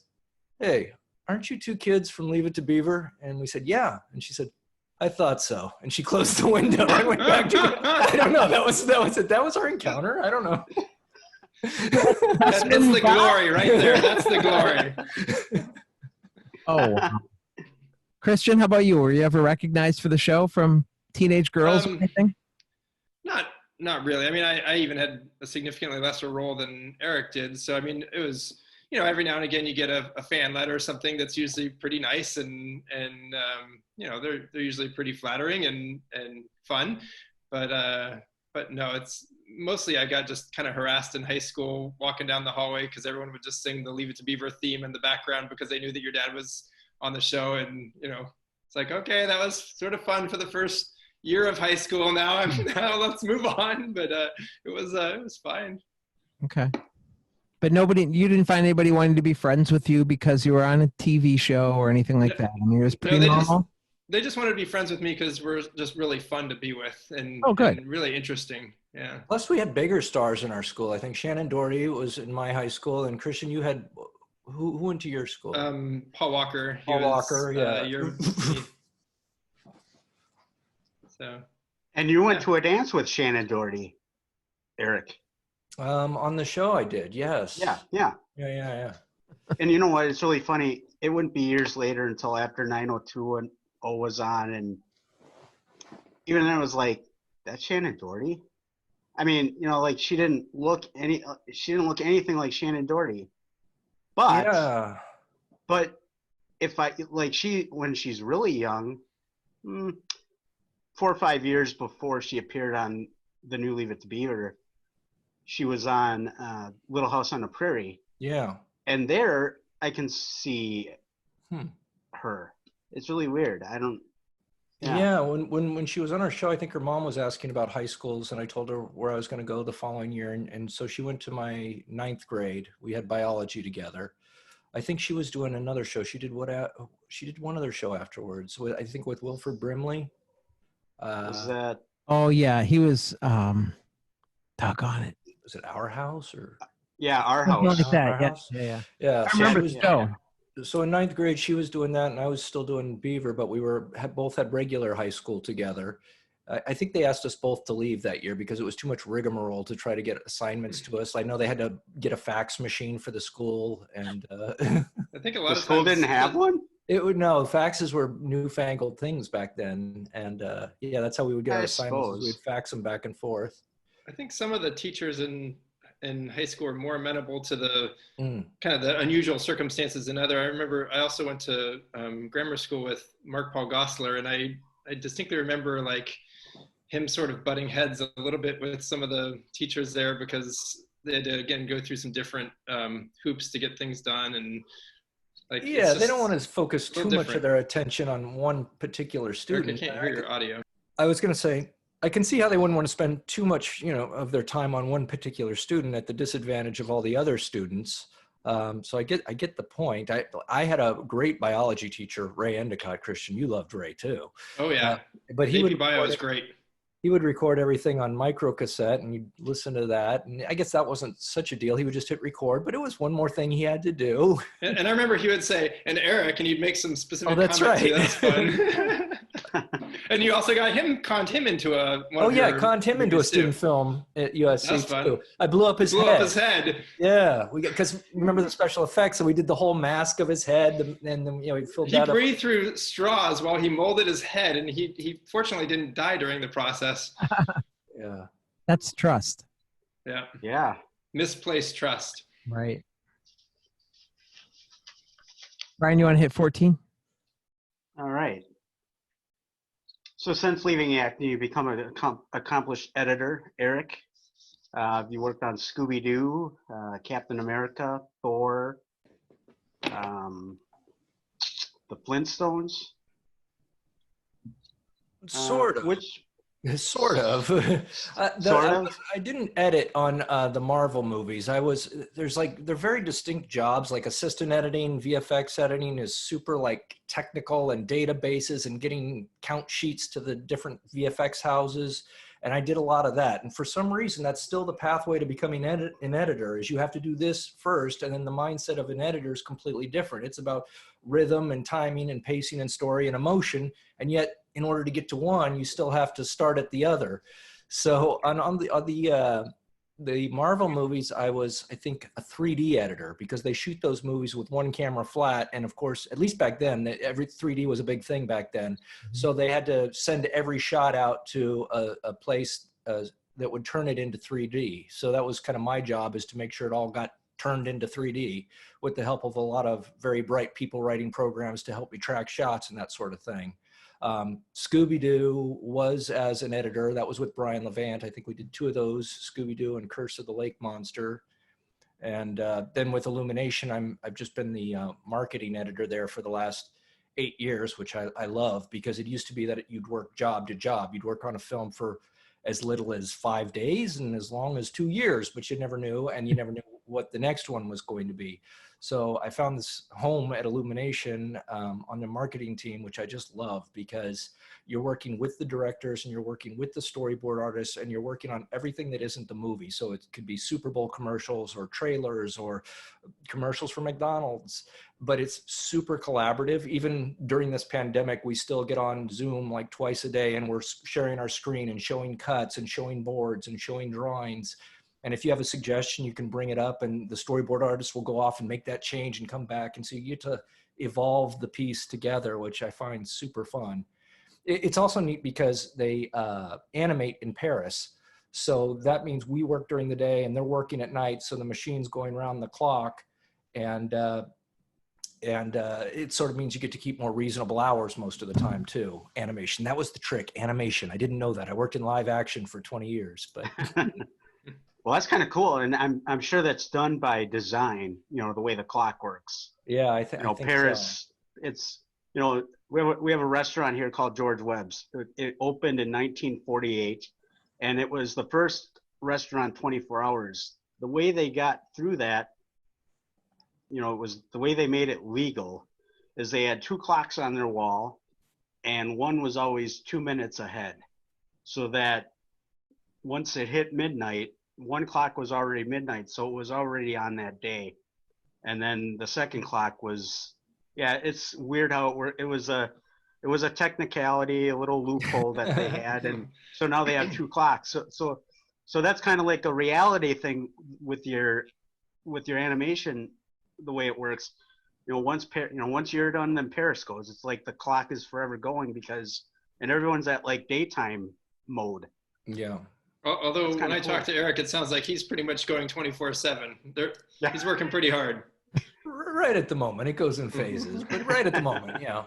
"Hey, aren't you two kids from Leave It to Beaver?" And we said, "Yeah." And she said, "I thought so." And she closed the window. I went back to I don't know. That was it. That was our encounter. I don't know. That's the glory right there. That's the glory. Oh, wow. Christian, how about you? Were you ever recognized for the show from teenage girls or anything? Not really. I mean, I even had a significantly lesser role than Eric did. So, I mean, it was, every now and again you get a fan letter or something that's usually pretty nice and they're usually pretty flattering and fun. But no, it's mostly I got just kind of harassed in high school walking down the hallway because everyone would just sing the Leave It to Beaver theme in the background because they knew that your dad was on the show. And, it's like, okay, that was sort of fun for the first year of high school. Now let's move on. But it was fine. Okay. But you didn't find anybody wanting to be friends with you because you were on a TV show or anything like that? I mean, it was pretty normal. They just wanted to be friends with me because we're just really fun to be with and really interesting. Yeah. Plus, we had bigger stars in our school. I think Shannon Doherty was in my high school, and Christian, you had who went to your school? Paul Walker. Walker, yeah. So. And you went to a dance with Shannon Doherty, Eric. On the show I did, yes. Yeah. Yeah. And you know what? It's really funny. It wouldn't be years later until after 90210 was on, and even then it was like, that's Shannon Doherty. I mean, you know, like she didn't look anything like Shannon Doherty. Yeah. But if I like when she's really young, 4 or 5 years before she appeared on the new Leave It to Beaver, she was on Little House on the Prairie. Yeah. And there I can see her. It's really weird. I don't. Yeah. When she was on our show, I think her mom was asking about high schools, and I told her where I was going to go the following year, and so she went to my 9th grade. We had biology together. I think she was doing another show. She did one other show afterwards. I think with Wilford Brimley. Was that? Oh yeah, he was. Doggone it. Was it Our House or? Yeah, Our Something House. like that. Our House? Yeah. I remember the show. So in 9th grade, she was doing that, and I was still doing Beaver, but we both had regular high school together. I think they asked us both to leave that year because it was too much rigmarole to try to get assignments to us. I know they had to get a fax machine for the school, and I think a lot The of school times didn't have one? no, faxes were newfangled things back then, and yeah, that's how we would get our I assignments. suppose. We'd fax them back and forth. I think some of the teachers in high school are more amenable to the Mm. kind of the unusual circumstances than other. I remember I also went to grammar school with Mark Paul Gosselaar, and I distinctly remember like him sort of butting heads a little bit with some of the teachers there because they had to again go through some different hoops to get things done, and like Yeah, they don't want to focus too much of different. their attention on one particular Eric, I student. can't hear your audio. I was going to say, I can see how they wouldn't want to spend too much, of their time on one particular student at the disadvantage of all the other students. So I get the point. I had a great biology teacher, Ray Endicott. Christian, you loved Ray too. Oh yeah, But he AP would Bio is great. He would record everything on micro cassette, and you'd listen to that. And I guess that wasn't such a deal. He would just hit record, but it was one more thing he had to do. And I remember he would say, "And Eric," and you'd make some specific. Oh, that's comments too. right. That's fun. And you also conned him into Conned him into a student film at USC That's fun. too. I blew up his blew head. up his head. Yeah, because remember the special effects, so we did the whole mask of his head, and then we filled He that up. breathed through straws while he molded his head, and he fortunately didn't die during the process. Yeah, That's trust. Yeah, Yeah. misplaced trust. Right. Brian, you want to hit 14? All right. So since leaving acting, you become an accomplished editor, Eric. You worked on Scooby-Doo, Captain America, Thor, the Flintstones. sort of. Sort of. Sort of? I didn't edit on the Marvel movies. They're very distinct jobs, like assistant editing, VFX editing is super like technical, and databases and getting count sheets to the different VFX houses. And I did a lot of that. And for some reason, that's still the pathway to becoming an editor, is you have to do this first. And then the mindset of an editor is completely different. It's about rhythm and timing and pacing and story and emotion. And yet, in order to get to one, you still have to start at the other. So on the Marvel movies, I was, I think, a 3D editor, because they shoot those movies with one camera flat. And of course, at least back then, every 3D was a big thing back then. Mm-hmm. So they had to send every shot out to a place that would turn it into 3D. So that was kind of my job, is to make sure it all got turned into 3D with the help of a lot of very bright people writing programs to help me track shots and that sort of thing. Scooby-Doo was as an editor. That was with Brian Levant. I think we did 2 of those, Scooby-Doo and Curse of the Lake Monster. And then with Illumination, I've just been the marketing editor there for the last 8 years, which I love, because it used to be that you'd work job to job. You'd work on a film for as little as 5 days and as long as 2 years, but you never knew, and you never knew what the next one was going to be. So I found this home at Illumination on the marketing team, which I just love, because you're working with the directors and you're working with the storyboard artists, and you're working on everything that isn't the movie. So it could be Super Bowl commercials or trailers or commercials for McDonald's, but it's super collaborative. Even during this pandemic, we still get on Zoom like twice a day, and we're sharing our screen and showing cuts and showing boards and showing drawings. And if you have a suggestion, you can bring it up and the storyboard artist will go off and make that change and come back. And so you get to evolve the piece together, which I find super fun. It's also neat because they animate in Paris. So that means we work during the day and they're working at night. So the machine's going around the clock, and it sort of means you get to keep more reasonable hours most of the time too. Animation, that was the trick, animation. I didn't know that. I worked in live action for 20 years, but. Well, that's kind of cool. And I'm sure that's done by design, you know, the way the clock works. Yeah, I think Paris, so. it's, you know, we have a restaurant here called George Webb's. It opened in 1948, and it was the first restaurant 24 hours. The way they got through that, you know, it was the way they made it legal is they had 2 clocks on their wall, and one was always 2 minutes ahead, so that once it hit midnight, 1 clock was already midnight, so it was already on that day. And then the second clock was, yeah, it's weird how it worked. It was a technicality, a little loophole that they had, and so now they have 2 clocks. So that's kind of like a reality thing with your animation, the way it works. You know, once you're done, then Paris goes. It's like the clock is forever going and everyone's at like daytime mode. Yeah. Although when I talk to Eric, it sounds like he's pretty much going 24/7. He's working pretty hard. Right at the moment, it goes in phases, but right at the moment, yeah.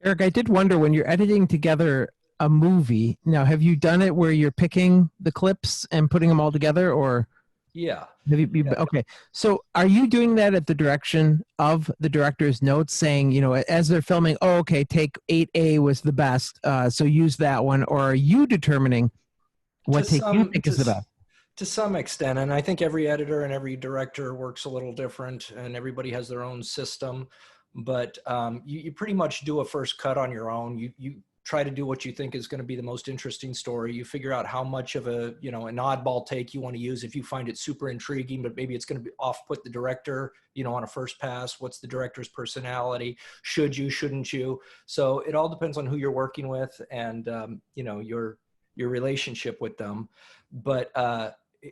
Eric, I did wonder, when you're editing together a movie, now have you done it where you're picking the clips and putting them all together, or? Yeah. Okay. So are you doing that at the direction of the director's notes, saying, you know, as they're filming, oh, okay, take 8A was the best, so use that one, or are you determining what take you think is the best? To some extent, and I think every editor and every director works a little different, and everybody has their own system. But you pretty much do a first cut on your own. You try to do what you think is going to be the most interesting story. You figure out how much of an oddball take you want to use. If you find it super intriguing, but maybe it's going to off-put the director, on a first pass. What's the director's personality? Should you, shouldn't you? So it all depends on who you're working with and your relationship with them. But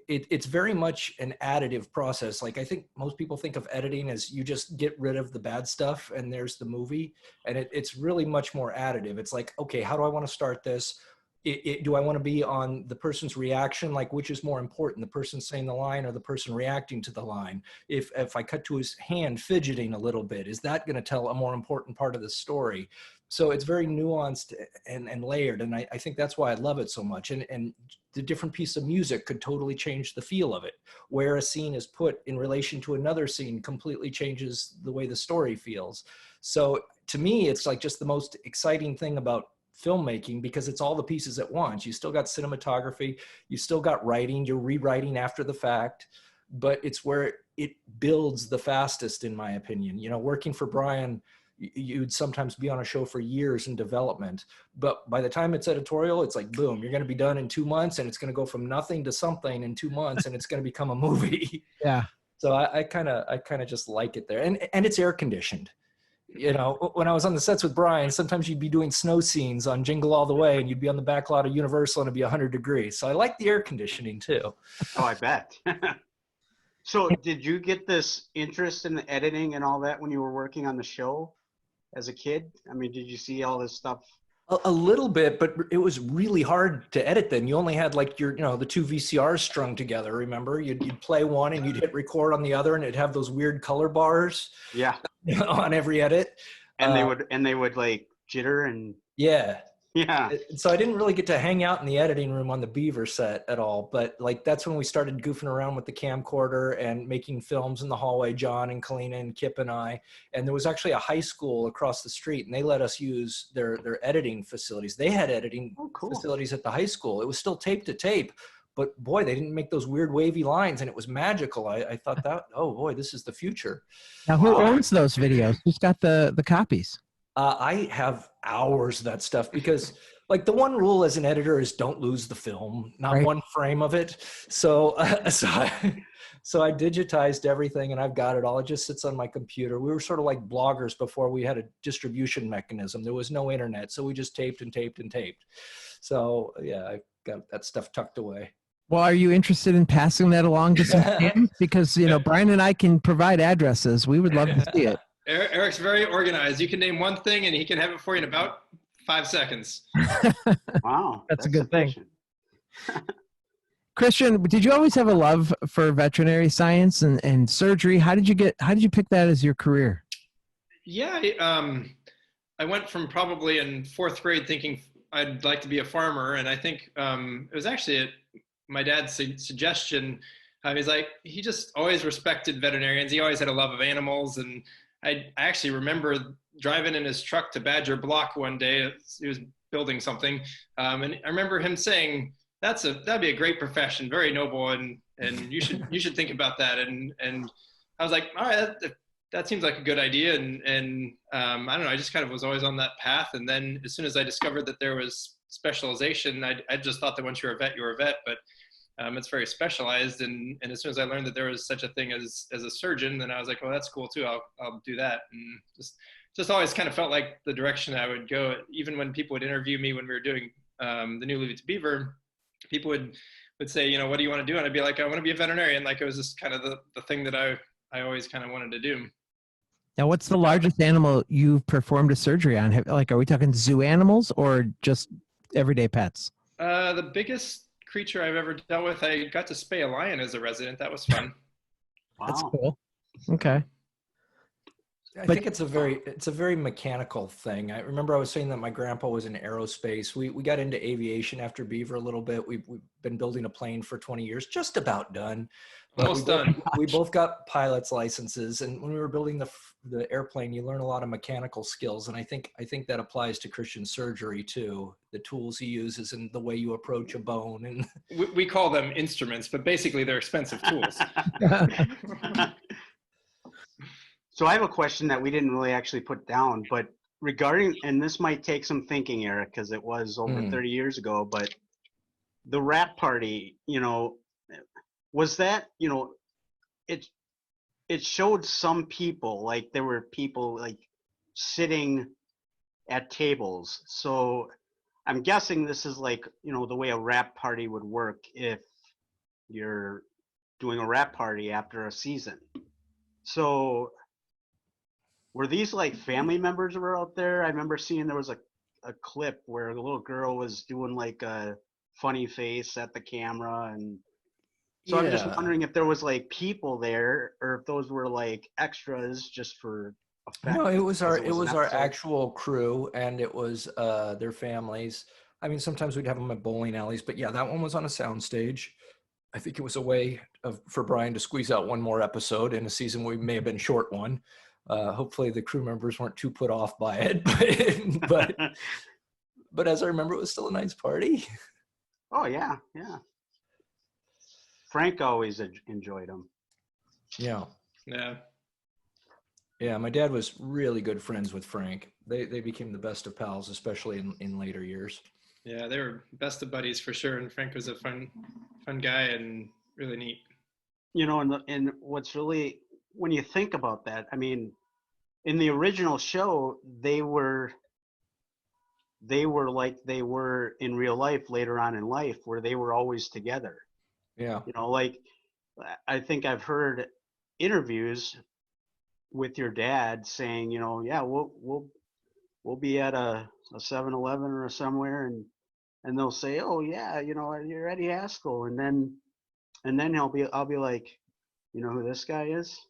it's very much an additive process. Like, I think most people think of editing as you just get rid of the bad stuff and there's the movie. And it's really much more additive. It's like, okay, how do I want to start this? Do I want to be on the person's reaction? Like, which is more important, the person saying the line or the person reacting to the line? If I cut to his hand fidgeting a little bit, is that going to tell a more important part of the story? So it's very nuanced and layered. And I think that's why I love it so much. And the different piece of music could totally change the feel of it. Where a scene is put in relation to another scene completely changes the way the story feels. So to me, it's like just the most exciting thing about filmmaking, because it's all the pieces at once. You still got cinematography, you still got writing, you're rewriting after the fact, but it's where it builds the fastest, in my opinion. Working for Brian, you'd sometimes be on a show for years in development, but by the time it's editorial, it's like, boom, you're going to be done in 2 months, and it's going to go from nothing to something in 2 months, and it's going to become a movie. Yeah. So I kind of just like it there. And it's air conditioned. When I was on the sets with Brian, sometimes you'd be doing snow scenes on Jingle All the Way, and you'd be on the back lot of Universal and it'd be 100 degrees. So I like the air conditioning too. Oh, I bet. So did you get this interest in the editing and all that when you were working on the show as a kid? I mean, did you see all this stuff? A little bit, but it was really hard to edit then. You only had like the 2 VCRs strung together, remember? You'd play one and you'd hit record on the other, and it'd have those weird color bars. Yeah. On every edit. And they would like jitter and. Yeah. Yeah. So I didn't really get to hang out in the editing room on the Beaver set at all, but like that's when we started goofing around with the camcorder and making films in the hallway, John and Kalina and Kip and I. And there was actually a high school across the street, and they let us use their editing facilities. They had editing facilities at the high school. It was still tape to tape, but boy, they didn't make those weird wavy lines, and it was magical. I thought that, oh boy, this is the future. Now, who owns those videos? Who's got the copies? I have hours of that stuff, because like the one rule as an editor is don't lose the film, not right. One frame of it. So I digitized everything, and I've got it all. It just sits on my computer. We were sort of like bloggers before we had a distribution mechanism. There was no internet, so we just taped and taped and taped. So yeah, I got that stuff tucked away. Well, are you interested in passing that along to some fans? Because, Brian and I can provide addresses. We would love to see it. Eric's very organized. You can name one thing and he can have it for you in about 5 seconds. Wow, That's a good thing. sufficient. Christian, did you always have a love for veterinary science and surgery? How did you pick that as your career? Yeah, I went from probably in 4th grade thinking I'd like to be a farmer. And I think it was actually my dad's suggestion. He's like, he just always respected veterinarians. He always had a love of animals. And I actually remember driving in his truck to Badger Block one day. He was building something. And I remember him saying, that'd be a great profession, very noble. And you should think about that. And I was like, all right, that seems like a good idea. And I don't know, I just kind of was always on that path. And then as soon as I discovered that there was specialization, I just thought that once you're a vet, but it's very specialized. And as soon as I learned that there was such a thing as a surgeon, then I was like, well, that's cool too. I'll do that. And just always kind of felt like the direction I would go. Even when people would interview me when we were doing the new Leave It to Beaver, people would say, what do you want to do? And I'd be like, I want to be a veterinarian. Like it was just kind of the thing that I always kind of wanted to do. Now, what's the largest animal you've performed a surgery on? Are we talking zoo animals or just everyday pets? The biggest creature I've ever dealt with, I got to spay a lion as a resident. That was fun. Wow. That's cool. Okay. I think it's a very mechanical thing. I remember I was saying that my grandpa was in aerospace. We got into aviation after Beaver a little bit. We've been building a plane for 20 years, just about done. Almost done. We both got pilot's licenses, and when we were building the airplane, you learn a lot of mechanical skills, and I think that applies to Christian surgery too. The tools he uses and the way you approach a bone, and We call them instruments, but basically they're expensive tools. So I have a question that we didn't really actually put down, but regarding, and this might take some thinking, Eric, because it was over 30 years ago, but the rap party, was that, it showed some people, like there were people like sitting at tables. So I'm guessing this is like, the way a rap party would work if you're doing a rap party after a season. So were these like family members who were out there? I remember seeing there was a clip where the little girl was doing like a funny face at the camera. And so I'm just wondering if there was like people there or if those were like extras just for effect. No, it was our actual crew, and it was their families. I mean, sometimes we'd have them at bowling alleys, but yeah, that one was on a sound stage. I think it was a way for Brian to squeeze out one more episode in a season we may have been short one. Hopefully the crew members weren't too put off by it, but as I remember, it was still a nice party. Oh yeah. Frank always enjoyed them. Yeah. Yeah. My dad was really good friends with Frank. They became the best of pals, especially in later years. Yeah, they were best of buddies for sure. And Frank was a fun guy and really neat. And what's really, when you think about that, I mean, in the original show, they were like they were in real life later on in life, where they were always together. Yeah. Like I think I've heard interviews with your dad saying, yeah, we'll be at a 7-Eleven or somewhere, and they'll say, oh yeah, you're Eddie Haskell, and then I'll be like, you know who this guy is?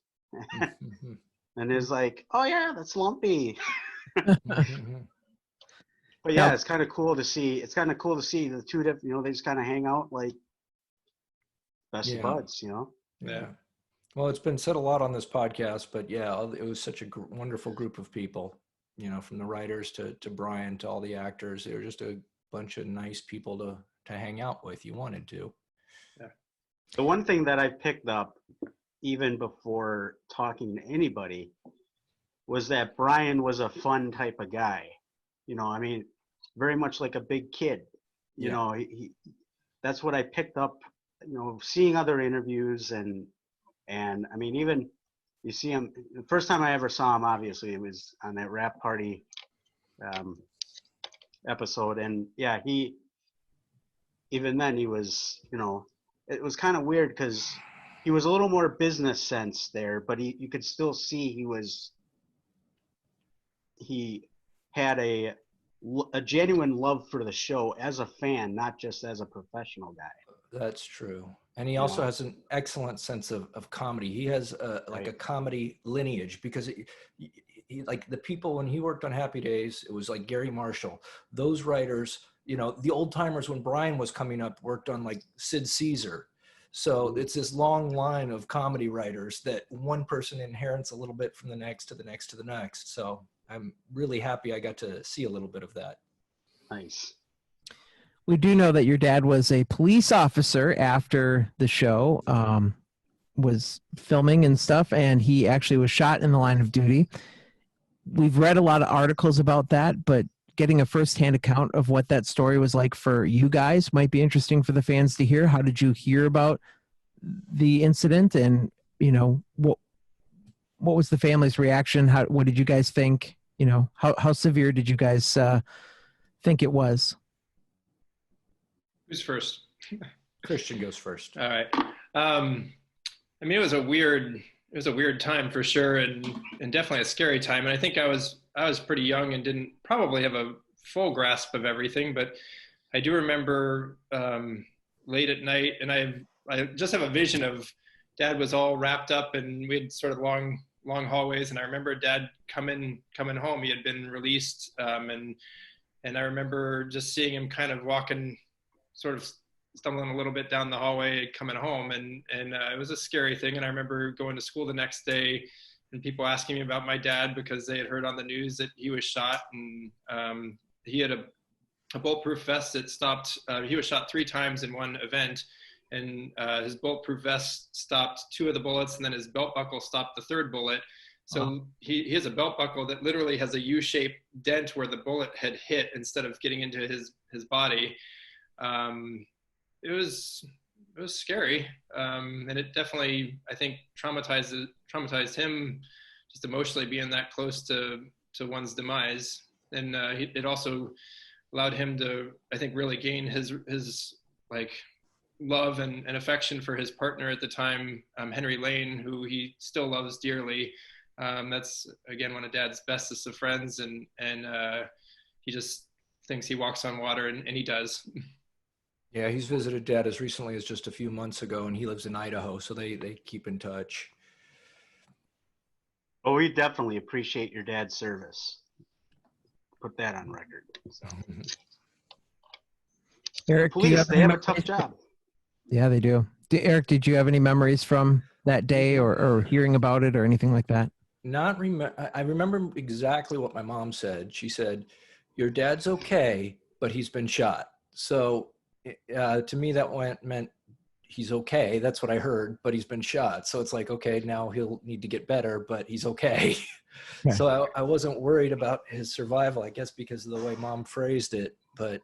And it's like, oh yeah, that's Lumpy. But yeah, it's kind of cool to see. It's kind of cool to see the two different, they just kind of hang out like best of buds, Yeah. Well, it's been said a lot on this podcast, but yeah, it was such a wonderful group of people, from the writers to Brian to all the actors. They were just a bunch of nice people to hang out with. You wanted to. Yeah. The one thing that I picked up even before talking to anybody was that Brian was a fun type of guy. I mean, very much like a big kid. He that's what I picked up, seeing other interviews and I mean, even you see him, the first time I ever saw him, obviously it was on that rap party episode. And yeah, even then he was, it was kind of weird because he was a little more business sense there, but you could still see he had a genuine love for the show as a fan, not just as a professional guy. That's true. And he You also know? has an excellent sense of comedy. He has like a comedy lineage because he, like the people when he worked on Happy Days, it was like Gary Marshall. Those writers, you know, the old timers when Brian was coming up worked on like Sid Caesar. So it's this long line of comedy writers that one person inherits a little bit from the next to the next to the next. So I'm really happy I got to see a little bit of that. Nice. We do know that your dad was a police officer after the show was filming and stuff, and he actually was shot in the line of duty. We've read a lot of articles about that, but getting a firsthand account of what that story was like for you guys might be interesting for the fans to hear. How did you hear about the incident, and you know what was the family's reaction? What did you guys think? You know, how severe did you guys think it was? Who's first? Christian goes first. All right. I mean, it was a weird time for sure, and definitely a scary time. And I think I was pretty young and didn't probably have a full grasp of everything, but I do remember late at night, and I just have a vision of Dad was all wrapped up, and we had sort of long hallways. And I remember Dad coming home. He had been released, and I remember just seeing him kind of walking, sort of stumbling a little bit down the hallway coming home, and it was a scary thing. And I remember going to school the next day and people asking me about my dad because they had heard on the news that he was shot, and he had a bulletproof vest that stopped. He was shot 3 times in one event, and his bulletproof vest stopped 2 of the bullets, and then his belt buckle stopped the 3rd bullet. So he has a belt buckle that literally has a U-shaped dent where the bullet had hit instead of getting into his body. It was scary, and it definitely, I think, traumatized him just emotionally being that close to one's demise. And it also allowed him to, I think, really gain his like love and affection for his partner at the time, Henry Lane, who he still loves dearly. That's again one of Dad's bestest of friends, and he just thinks he walks on water, and he does. Yeah, he's visited Dad as recently as just a few months ago, and he lives in Idaho, so they keep in touch. Oh, we definitely appreciate your dad's service. Put that on record. So. Eric, Police, they have a tough job. Yeah, they do. Eric, did you have any memories from that day or hearing about it or anything like that? I remember exactly what my mom said. She said, "Your dad's okay, but he's been shot." So to me, that meant he's okay. That's what I heard, but he's been shot. So it's like, okay, now he'll need to get better, but he's okay. Yeah. So I wasn't worried about his survival, I guess, because of the way Mom phrased it. But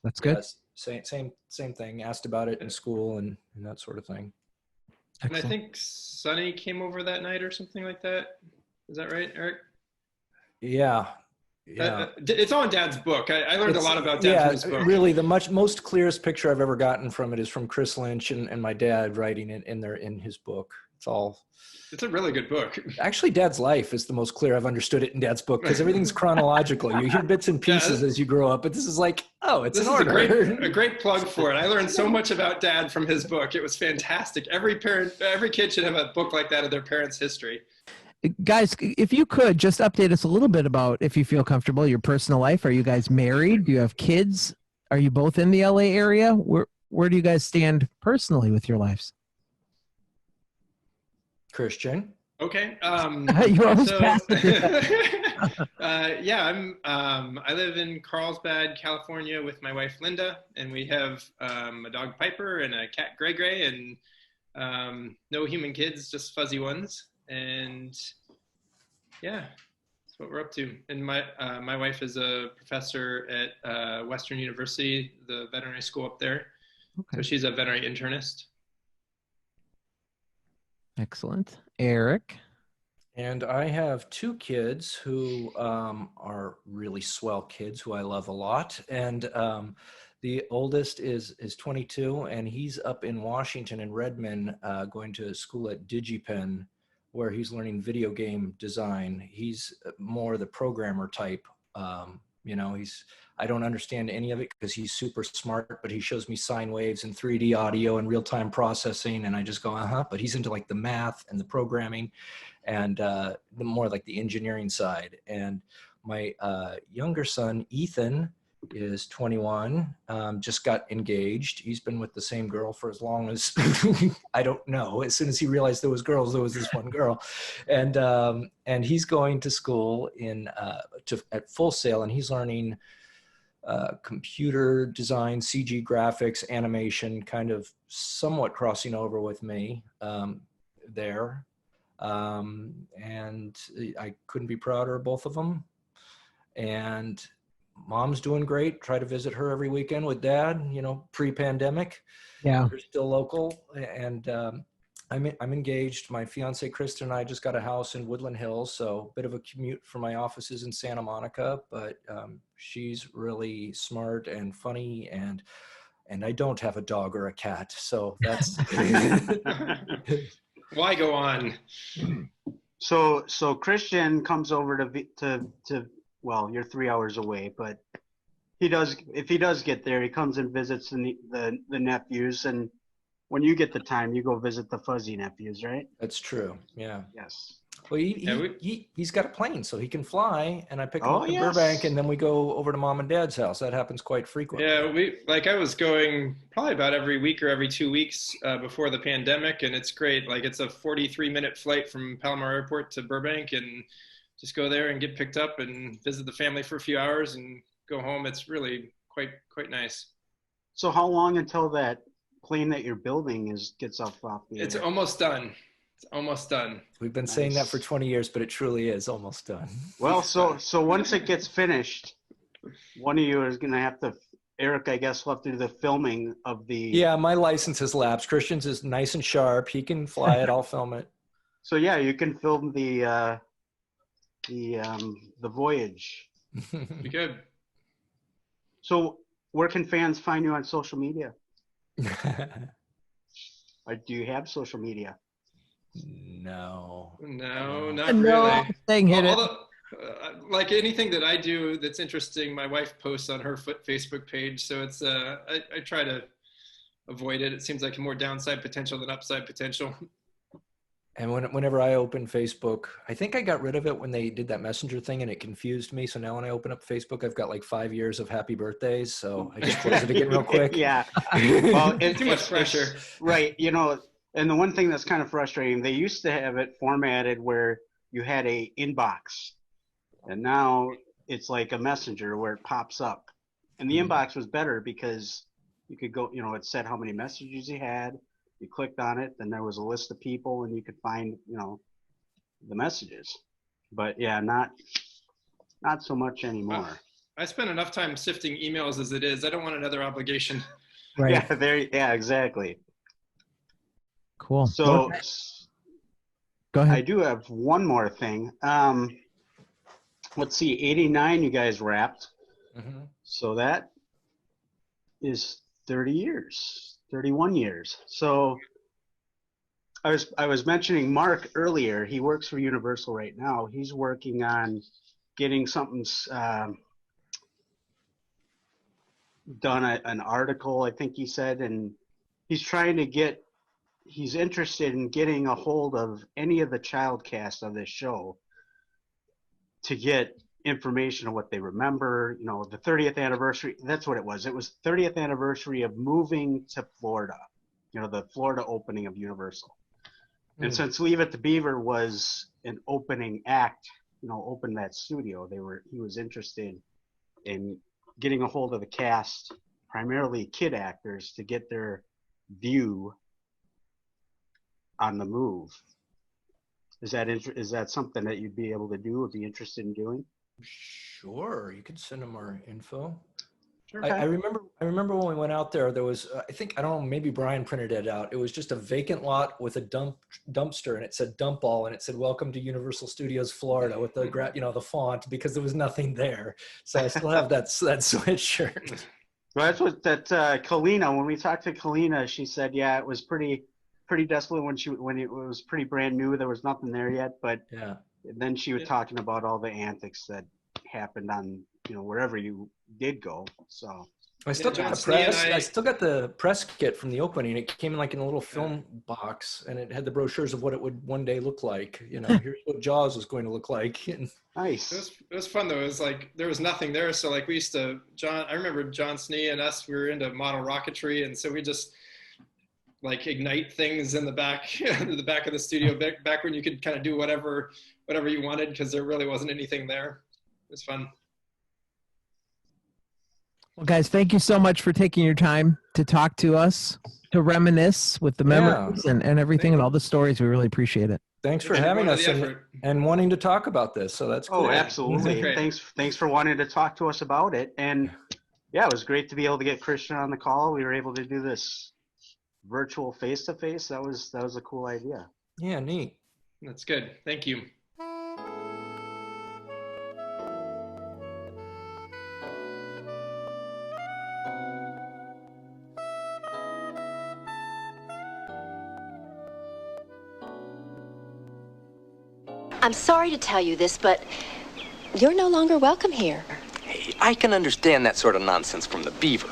that's good. Same thing. Asked about it in school and that sort of thing. Excellent. And I think Sonny came over that night or something like that. Is that right, Eric? Yeah. Yeah. It's on Dad's book. I learned a lot about Dad from his book. Really, the most clearest picture I've ever gotten from it is from Chris Lynch and my dad writing it in his book. It's a really good book. Actually, Dad's life is the most clear I've understood it in Dad's book because everything's chronological. You hear bits and pieces as you grow up, but this is like, it's in order. A great plug for it. I learned so much about Dad from his book. It was fantastic. Every kid should have a book like that of their parents' history. Guys, if you could just update us a little bit about, if you feel comfortable, your personal life. Are you guys married? Do you have kids? Are you both in the LA area? Where do you guys stand personally with your lives? Christian. Okay. You're always I live in Carlsbad, California with my wife, Linda, and we have a dog, Piper, and a cat, Gray Gray, and no human kids, just fuzzy ones. And yeah, that's what we're up to. And my wife is a professor at Western University, the veterinary school up there. Okay. So she's a veterinary internist. Excellent. Eric? And I have 2 kids who are really swell kids who I love a lot. And The oldest is 22, and he's up in Washington in Redmond, going to school at DigiPen, where he's learning video game design. He's more the programmer type. You know, I don't understand any of it because he's super smart, but he shows me sine waves and 3D audio and real-time processing, and I just go, but he's into like the math and the programming and the more like the engineering side. And my younger son, Ethan, is 21, just got engaged. He's been with the same girl for as long as, I don't know. As soon as he realized there was girls, there was this one girl. And he's going to school at Full Sail, and he's learning computer design, CG graphics, animation, kind of somewhat crossing over with me there. And I couldn't be prouder of both of them. And mom's doing great. Try to visit her every weekend with dad, you know, pre-pandemic. Yeah. They're still local. And I'm engaged. My fiance, Kristen, and I just got a house in Woodland Hills. So a bit of a commute from my offices in Santa Monica, but she's really smart and funny, and I don't have a dog or a cat. So that's, Why go on? So Christian comes over to well, you're 3 hours away, but if he does get there, he comes and visits the nephews, and when you get the time, you go visit the fuzzy nephews, right? that's true. Yeah. Yes. Well, he's got a plane, so he can fly, and I pick him Oh, up in yes. Burbank, and then we go over to mom and dad's house. That happens quite frequently. Yeah, I was going probably about every week or every 2 weeks before the pandemic, and it's great. Like, it's a 43-minute flight from Palomar Airport to Burbank, and just go there and get picked up and visit the family for a few hours and go home. It's really quite nice. So how long until that plane that you're building gets off the It's air? almost done. It's almost done. We've been saying that for 20 years, but it truly is almost done. Well, so once it gets finished, one of you is going to have to, Eric, I guess, will have to do the filming of the. Yeah, my license has lapsed. Christian's is nice and sharp. He can fly it. I'll film it. So yeah, you can film the voyage. Be good. So where can fans find you on social media? Or do you have social media? No, not No, really. thing hit it. Although, like anything that I do that's interesting, my wife posts on her Facebook page. So it's I try to avoid it. It seems like more downside potential than upside potential. And whenever I open Facebook, I think I got rid of it when they did that messenger thing and it confused me. So now when I open up Facebook, I've got like 5 years of happy birthdays. So I just close it again real quick. Yeah. Well, Too much pressure. Right. You know, and the one thing that's kind of frustrating, they used to have it formatted where you had a inbox, and now it's like a messenger where it pops up. And the inbox was better because you could go, you know, it said how many messages you had. You clicked on it, then there was a list of people, and you could find, you know, the messages. But yeah, not so much anymore. I spend enough time sifting emails as it is. I don't want another obligation. Right. Yeah, exactly. Cool. So Go ahead. I do have one more thing. Let's see, 89 you guys wrapped. Mm-hmm. So that is 30 years, 31 years. So I was mentioning Mark earlier. He works for Universal right now. He's working on getting something done, an article, I think he said, and he's interested in getting a hold of any of the child cast of this show to get information on what they remember, you know, the 30th anniversary. That's what it was. It was 30th anniversary of moving to Florida, you know, the Florida opening of Universal. And since Leave It to Beaver was an opening act, you know, opened that studio, he was interested in getting a hold of the cast, primarily kid actors, to get their view on the move. Is that something that you'd be able to do or be interested in doing? Sure, you could send them our info. Sure. I remember when we went out there, there was, I don't know, maybe Brian printed it out. It was just a vacant lot with a dumpster, and it said dump all, and it said, "Welcome to Universal Studios Florida," with the, you know, the font, because there was nothing there. So I still have that sweatshirt. Well, that's what Kalina. When we talked to Kalina, she said, yeah, it was pretty desolate when it was pretty brand new. There was nothing there yet, but Yeah. then she was talking about all the antics that happened on wherever you did go. So I still John got the Snee and press. I- I still got the press kit from the opening. It came in like in a little film box, and it had the brochures of what it would one day look like. Here's what Jaws was going to look like. And nice. It was fun though. It was like there was nothing there, so like we used to I remember John Snee and us. We were into model rocketry, and so we just like ignite things in the back, the back of the studio. Back when you could kind of do whatever you wanted because there really wasn't anything there. It was fun. Well, guys, thank you so much for taking your time to talk to us, to reminisce with the memories and everything and all the stories. We really appreciate it. thanks for Thanks for having going to us the effort. and wanting to talk about this. So that's cool. Oh, absolutely. Great. Thanks for wanting to talk to us about it. And yeah, it was great to be able to get Christian on the call. We were able to do this virtual face-to-face. That was a cool idea. Yeah, neat. That's good. Thank you. I'm sorry to tell you this, but you're no longer welcome here. Hey, I can understand that sort of nonsense from the Beaver,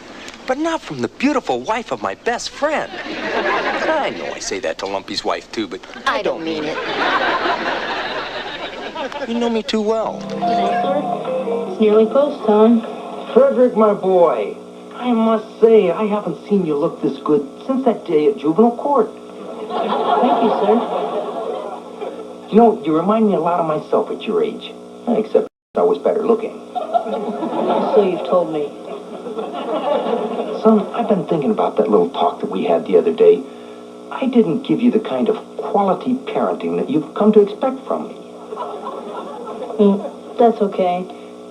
but not from the beautiful wife of my best friend. I know I say that to Lumpy's wife, too, but I don't mean it. you know me too well. It's nearly post time. Frederick, my boy, I must say, I haven't seen you look this good since that day at juvenile court. Thank you, sir. You know, you remind me a lot of myself at your age, except I was better looking. So you've told me. Son, I've been thinking about that little talk that we had the other day. I didn't give you the kind of quality parenting that you've come to expect from me. That's okay.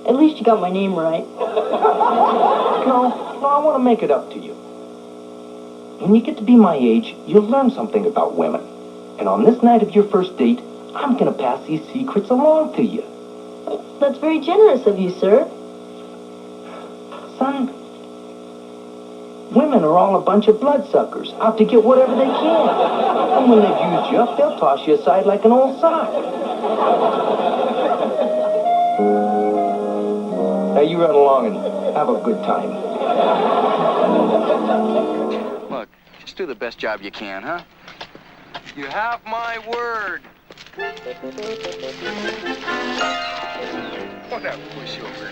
At least you got my name right. No, I want to make it up to you. When you get to be my age, you'll learn something about women. And on this night of your first date, I'm going to pass these secrets along to you. That's very generous of you, sir. Son, women are all a bunch of bloodsuckers, out to get whatever they can. And when they've used you up, they'll toss you aside like an old sock. Now you run along and have a good time. Look, just do the best job you can, huh? You have my word. Oh, that pushover.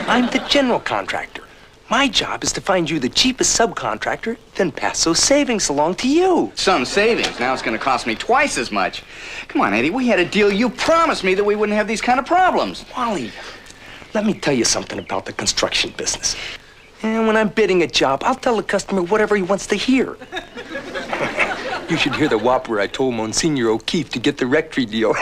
I'm the general contractor. My job is to find you the cheapest subcontractor, then pass those savings along to you. Some savings. Now it's going to cost me twice as much. Come on, Eddie, we had a deal. You promised me that we wouldn't have these kind of problems. Wally, let me tell you something about the construction business. And when I'm bidding a job, I'll tell the customer whatever he wants to hear. You should hear the whop where I told Monsignor O'Keefe to get the rectory deal.